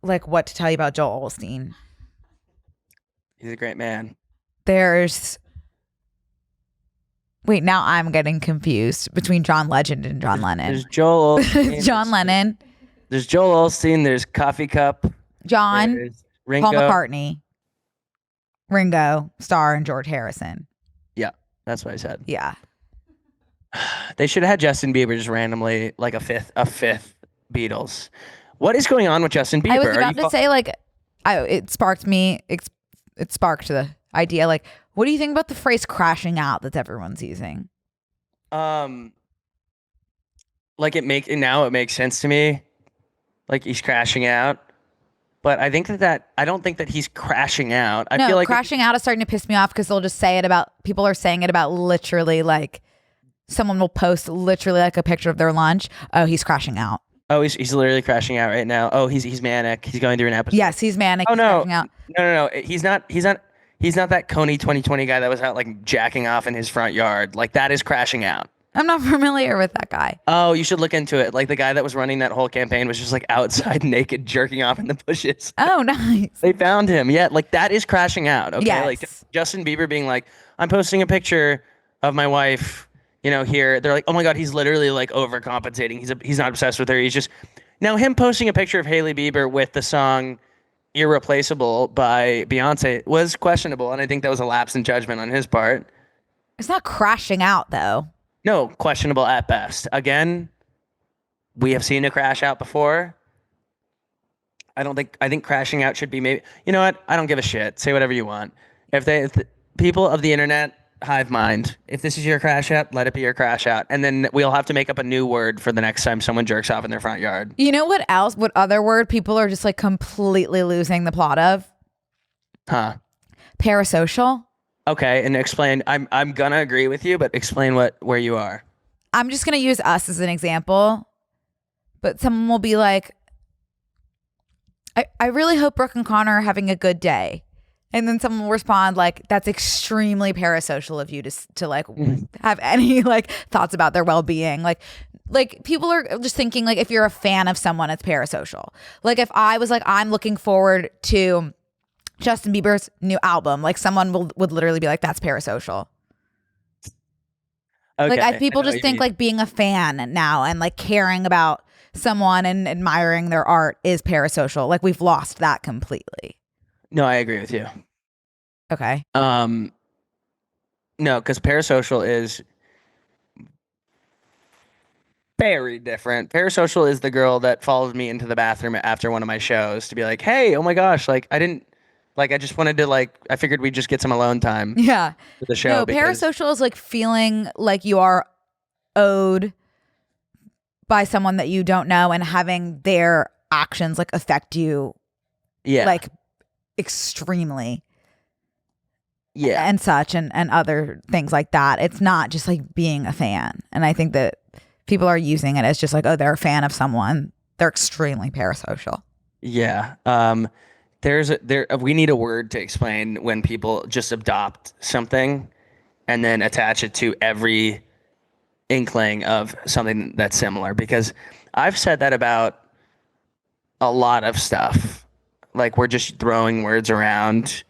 like what to tell you about Joel Olstein. He's a great man. Wait, now I'm getting confused between John Legend and John Lennon. There's Joel Olstein. John Lennon, There's Joel Olstein. There's Coffee Cup. John, There's Ringo. Paul McCartney, Ringo Starr, and George Harrison. That's what I said. Yeah. They should have had Justin Bieber just randomly like a fifth Beatles. What is going on with Justin Bieber? I was Are about you to say like, it sparked me. It sparked the idea. Like, what do you think about the phrase "crashing out" that everyone's using? like it makes sense to me. Like he's crashing out. But I think I don't think that he's crashing out. I No, feel like crashing out is starting to piss me off because they'll just say it about people are saying it about literally like someone will post literally like a picture of their lunch. Oh, he's crashing out. oh, he's literally crashing out right now. Oh, he's manic. He's going through an episode. Yes, he's manic. Oh He's no. crashing out. No. He's not that Coney 2020 guy that was out like jacking off in his front yard. Like that is crashing out. I'm not familiar with that guy. Oh, you should look into it. Like the guy that was running that whole campaign was just like outside naked jerking off in the bushes. Oh, nice. They found him. Yeah, like that is crashing out. Okay. Yes. Like Justin Bieber being like, I'm posting a picture of my wife, here. They're like, oh my God, he's literally like overcompensating. He's not obsessed with her. He's just now him posting a picture of Hailey Bieber with the song Irreplaceable by Beyonce was questionable. And I think that was a lapse in judgment on his part. It's not crashing out though. No, questionable at best. Again, we have seen a crash out before. I think crashing out should be maybe, you know what? I don't give a shit. Say whatever you want. If the people of the internet, hive mind, if this is your crash out, let it be your crash out. And then we'll have to make up a new word for the next time someone jerks off in their front yard. You know what else? What other word people are just like completely losing the plot of? Huh. Parasocial. Okay, and explain. I'm gonna agree with you, but explain where you are. I'm just gonna use us as an example, but someone will be like, I really hope Brooke and Connor are having a good day. And then someone will respond like, that's extremely parasocial of you to like have any like thoughts about their well-being. Like people are just thinking like if you're a fan of someone, it's parasocial. Like if I was like, I'm looking forward to Justin Bieber's new album, like someone would literally be like, that's parasocial. Okay, Like people just think like being a fan now and like caring about someone and admiring their art is parasocial. Like we've lost that completely. No, I agree with you. Okay. No, because parasocial is very different. Parasocial is the girl that follows me into the bathroom after one of my shows to be like, hey, oh my gosh, like I just wanted to I figured we'd just get some alone time Yeah. for the show. No, because, parasocial is like feeling like you are owed by someone that you don't know and having their actions like affect you yeah, like extremely. yeah, And such and other things like that. It's not just like being a fan. And I think that people are using it as just like, oh, they're a fan of someone. They're extremely parasocial. yeah. We need a word to explain when people just adopt something and then attach it to every inkling of something that's similar, because I've said that about a lot of stuff. Like we're just throwing words around,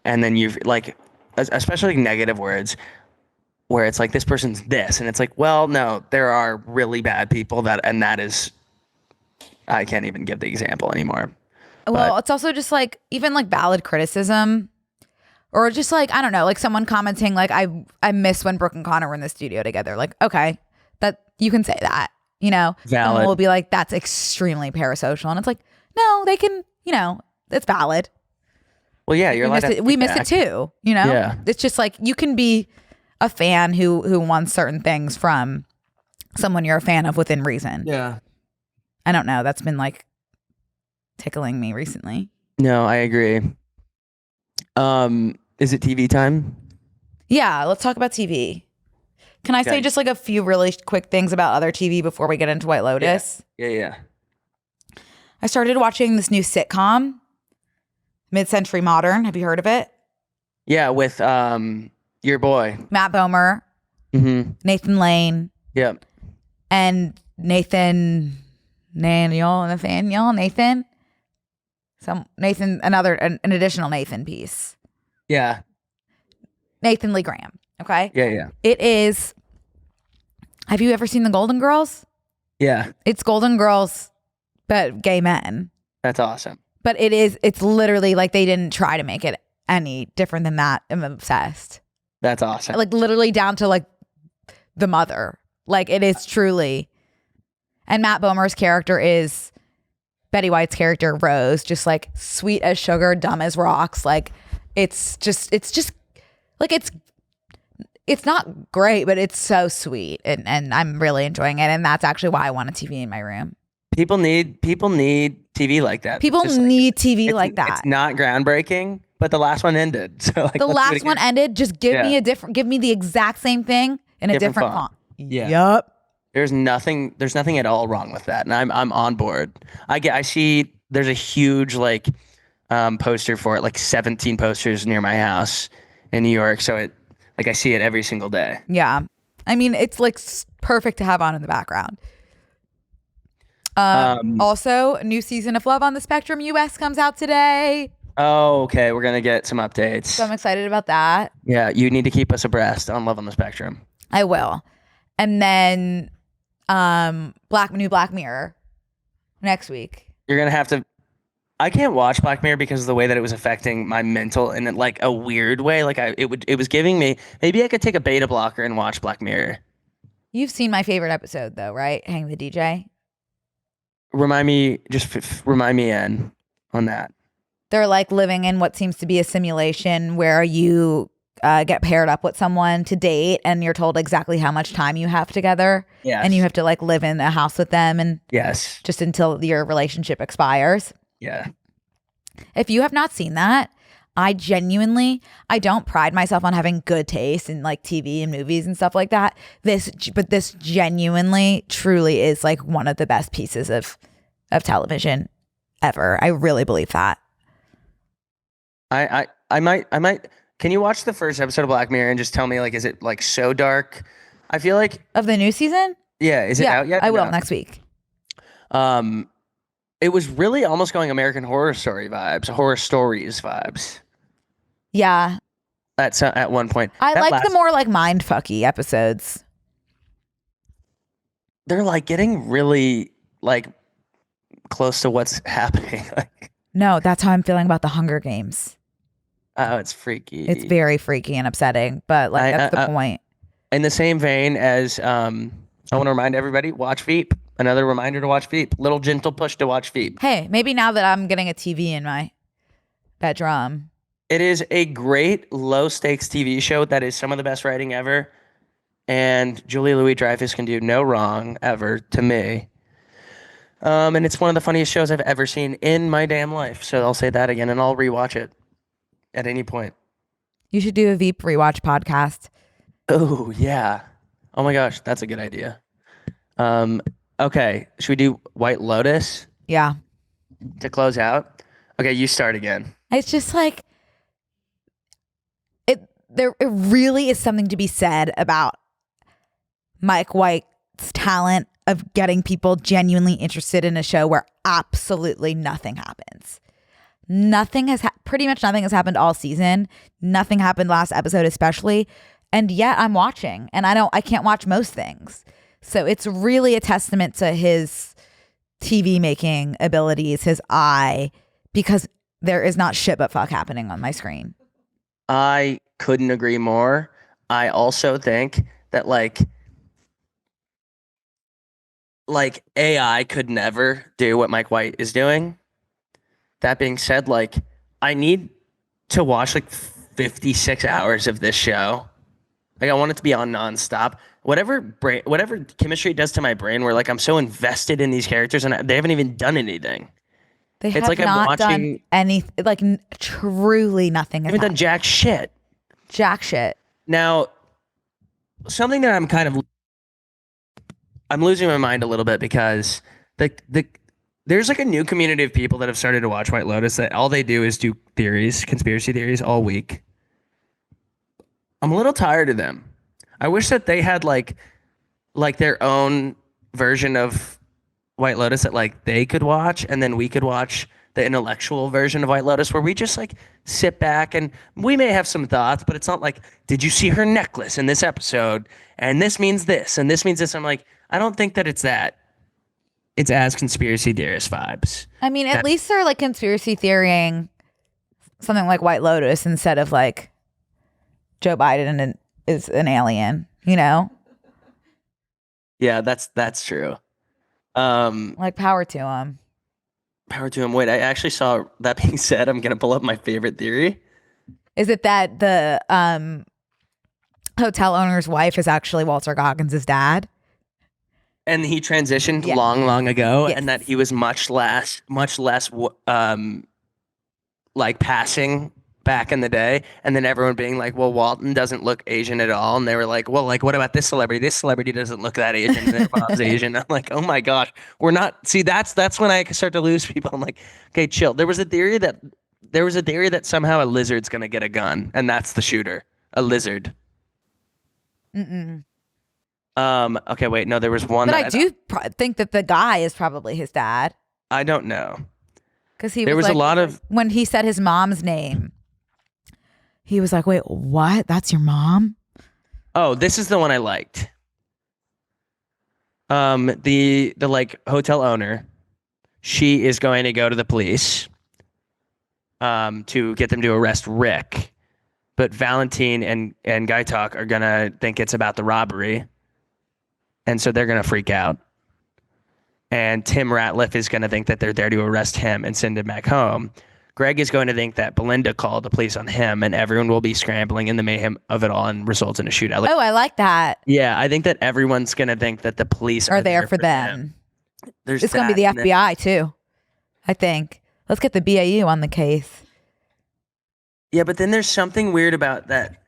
and then you've like, especially negative words, where it's like this person's this, and it's like, well, no, there are really bad people and that is, I can't even give the example anymore. Well, it's also just like even like valid criticism, or just like, I don't know, like someone commenting like, I miss when Brooke and Connor were in the studio together. Like, okay, that you can say that, Valid. Someone will be like, that's extremely parasocial. And it's like, no, they can, it's valid. Well, yeah, you're allowed we miss it too, Yeah. It's just like you can be a fan who wants certain things from someone you're a fan of within reason. Yeah. I don't know. That's been like tickling me recently. No, I agree. Is it TV time? Yeah, let's talk about TV. Can I say Okay. just like a few really quick things about other TV before we get into White Lotus? Yeah. I started watching this new sitcom, Mid-Century Modern. Have you heard of it? Yeah, with your boy. Matt Bomer, Mm-hmm. Nathan Lane, Yep. and Nathan. An additional Nathan piece. Yeah. Nathan Lee Graham. Okay. Yeah. It is. Have you ever seen the Golden Girls? Yeah. It's Golden Girls, but gay men. That's awesome. But it's literally like they didn't try to make it any different than that. I'm obsessed. That's awesome. Like literally down to like the mother. Like it is truly. And Matt Bomer's character is Betty White's character, Rose, just like sweet as sugar, dumb as rocks. Like it's just like it's not great, but it's so sweet. And I'm really enjoying it. And that's actually why I want a TV in my room. People need TV like that. People Just need TV like that. It's not groundbreaking, but the last one ended. So like The last one ended. Just give me the exact same thing in a different font. Yeah. Yup. There's nothing at all wrong with that. And I'm on board. I see there's a huge like poster for it, like 17 posters near my house in New York. So it like I see it every single day. Yeah. I mean, it's like perfect to have on in the background. Also, a new season of Love on the Spectrum US comes out today. Oh, okay. We're gonna get some updates. So I'm excited about that. Yeah, you need to keep us abreast on Love on the Spectrum. I will. And then Black Mirror next week. You're gonna have to. I can't watch Black Mirror because of the way that it was affecting my mental in like a weird way. Like it was giving me. Maybe I could take a beta blocker and watch Black Mirror. You've seen my favorite episode though, right? Hang the DJ. Remind me in on that. They're like living in what seems to be a simulation where you get paired up with someone to date and you're told exactly how much time you have together. Yes. And you have to like live in a house with them and Yes. just until your relationship expires. Yeah. If you have not seen that, I don't pride myself on having good taste in like TV and movies and stuff like that. But this genuinely, truly is like one of the best pieces of television ever. I really believe that. I might. Can you watch the first episode of Black Mirror and just tell me like, is it like so dark? I feel like Of the new season? yeah. Is it out yet? I will No. next week. It was really almost going American Horror Stories vibes. Yeah. At one point. I That like the more like mindfucky episodes. They're like getting really like close to what's happening. Like, No, that's how I'm feeling about the Hunger Games. oh, it's freaky. It's very freaky and upsetting, but like that's the point. In the same vein as I want to remind everybody, watch Veep. Another reminder to watch Veep. Little gentle push to watch Veep. Hey, maybe now that I'm getting a TV in my bedroom. It is a great low stakes TV show that is some of the best writing ever. And Julia Louis-Dreyfus can do no wrong ever to me. And it's one of the funniest shows I've ever seen in my damn life. So I'll say that again and I'll rewatch it at any point. You should do a Veep rewatch podcast. Oh, yeah. Oh my gosh, that's a good idea. Okay, should we do White Lotus Yeah. to close out? Okay, you start again. It's just like it really is something to be said about Mike White's talent of getting people genuinely interested in a show where absolutely nothing happens. Pretty much nothing has happened all season. Nothing happened last episode especially, and yet I'm watching and I can't watch most things. So it's really a testament to his TV making abilities, his eye, because there is not shit but fuck happening on my screen. I couldn't agree more. I also think that like AI could never do what Mike White is doing. That being said, like I need to watch like 56 hours of this show. Like I want it to be on nonstop. Whatever chemistry it does to my brain, where like I'm so invested in these characters and they haven't even done anything. They It's have like I'm not watching- done anything. Like truly nothing. They Has haven't done happened. jack shit. Jack shit. Now, something that I'm losing my mind a little bit because there's like a new community of people that have started to watch White Lotus that all they do is do conspiracy theories all week. I'm a little tired of them. I wish that they had like their own version of White Lotus that like they could watch and then we could watch the intellectual version of White Lotus where we just like sit back and we may have some thoughts, but it's not like, did you see her necklace in this episode? And this means this and this means this. I'm like, I don't think that it's that. It's as conspiracy theorist vibes. I mean, at least they're like conspiracy theorying something like White Lotus instead of like Joe Biden is an alien, you know? Yeah, that's true. Like, power to him. Power to him. Wait, I actually saw that being said, I'm gonna pull up my favorite theory. Is it that the hotel owner's wife is actually Walter Goggins' dad? And he transitioned Yeah. long ago, Yes. and that he was much less like passing back in the day, and then everyone being like, well, Walton doesn't look Asian at all, and they were like, well, like, what about this celebrity? This celebrity doesn't look that Asian, and their mom's Asian. I'm like, oh my gosh, we're not. See, that's when I start to lose people. I'm like, okay, chill. There was a theory that somehow a lizard's gonna get a gun, and that's the shooter, a lizard. Mm-mm. Okay, wait, no, there was one. But that I do think that the guy is probably his dad. I don't know. Because he There was like, a lot of when he said his mom's name, he was like, wait, what? That's your mom? Oh, this is the one I liked. The like hotel owner, she is going to go to the police to get them to arrest Rick. But Valentine and Guy Talk are gonna think it's about the robbery. And so they're gonna freak out. And Tim Ratliff is gonna think that they're there to arrest him and send him back home. Greg is going to think that Belinda called the police on him, and everyone will be scrambling in the mayhem of it all and results in a shootout. Like, Oh, I like that. yeah, I think that everyone's going to think that the police Are there for them. There's It's going to be the that, and then- FBI too, I think. Let's get the BAU on the case. Yeah, but then there's something weird about that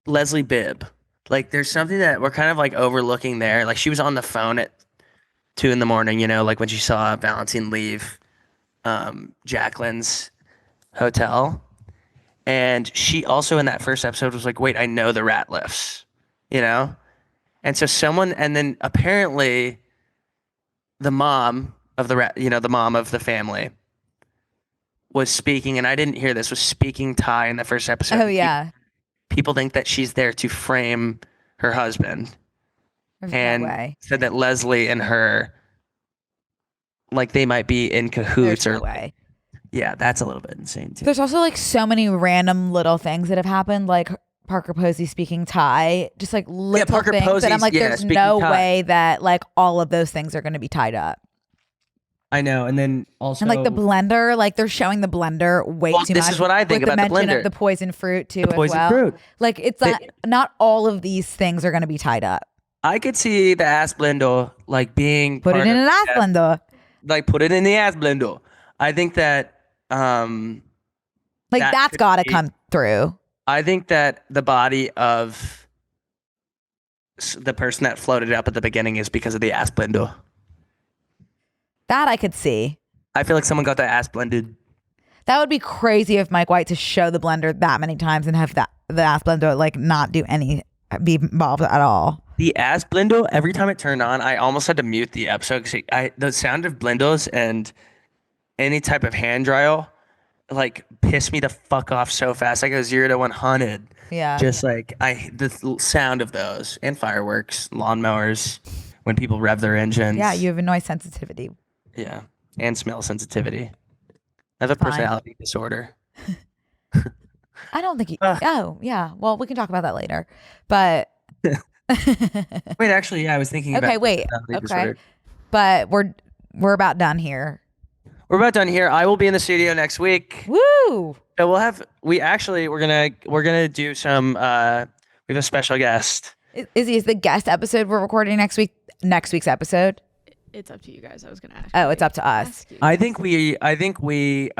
Leslie Bibb. Like, there's something that we're kind of like overlooking there. Like, she was on the phone at 2 a.m, you know, like when she saw Valentine leave Jacqueline's hotel. And she also in that first episode was like, wait, I know the Ratliffs, you know? And so and then apparently the mom of the mom of the family was speaking, and I didn't hear this, was speaking Thai in the first episode. Oh, yeah. People think that she's there to frame her husband. There's And no way. said that Leslie and her, like, they might be in cahoots. There's no way. Yeah, that's a little bit insane too. There's also like so many random little things that have happened, like Parker Posey speaking Thai, just like little Parker things that I'm Posey's, like, yeah, there's speaking no Thai. way that like all of those things are going to be tied up. I know, and then also And like the blender, like they're showing the blender way Well, too this much. is what I think with about the mention blender. of the poison fruit too, The as poison well. fruit. Like it's not all of these things are going to be tied up. I could see the ass blender like being Put it part in of an ass that. blender. Like put it in the ass blender. I think that Like that that's could got to be- come through. I think that the body of the person that floated up at the beginning is because of the ass blender. That I could see. I feel like someone got their ass blended. That would be crazy if Mike White to show the blender that many times and have the ass blender like not be involved at all. The ass blender, every time it turned on, I almost had to mute the episode because the sound of blenders and any type of hand dryer like piss me the fuck off so fast. I go 0 to 100. Yeah. Just like the sound of those and fireworks, lawnmowers, when people rev their engines. Yeah, you have a noise sensitivity. Yeah, and smell sensitivity. I have a Fine. personality disorder. I don't think you. Oh, yeah. Well, we can talk about that later. But Wait, actually, yeah, I was thinking about okay, wait. personality Okay, disorder. but we're about done here. We're about done here. I will be in the studio next week. Woo! So we're gonna do some we have a special guest. Is the guest episode we're recording next week? Next week's episode? It's up to you guys. I was gonna ask. Oh, it's up to us. Ask you. I think we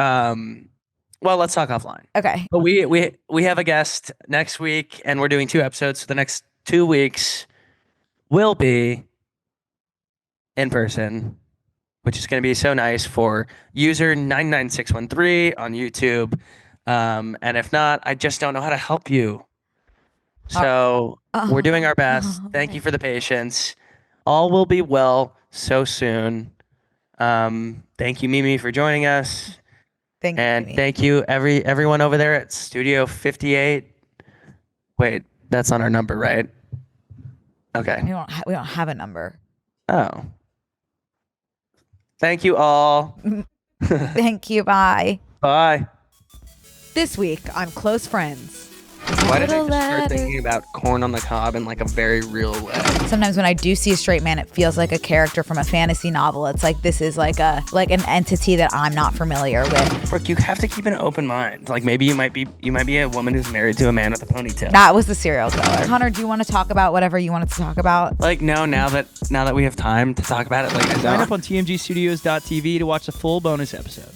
well, let's talk offline. Okay. But we have a guest next week and we're doing 2 episodes. So the next 2 weeks will be in person, which is going to be so nice for user 99613 on YouTube. And if not, I just don't know how to help you. So we're doing our best. Thank you for the patience. All will be well so soon. Thank you, Mimi, for joining us. Thank And you. thank you everyone over there at Studio 58. Wait, that's not our number, right? Okay. We don't have a number. Oh. Thank you all. Thank you. Bye. Bye. This week on Close Friends. Why did I Little just start leather. thinking about corn on the cob in like a very real way? Sometimes when I do see a straight man, it feels like a character from a fantasy novel. It's like this is like an entity that I'm not familiar with. Brooke, you have to keep an open mind. Like maybe you might be a woman who's married to a man with a ponytail. That was the serial killer. Connor, do you want to talk about whatever you wanted to talk about? Like no, now that we have time to talk about it, like I Sign don't. up on tmgstudios.tv to watch the full bonus episode.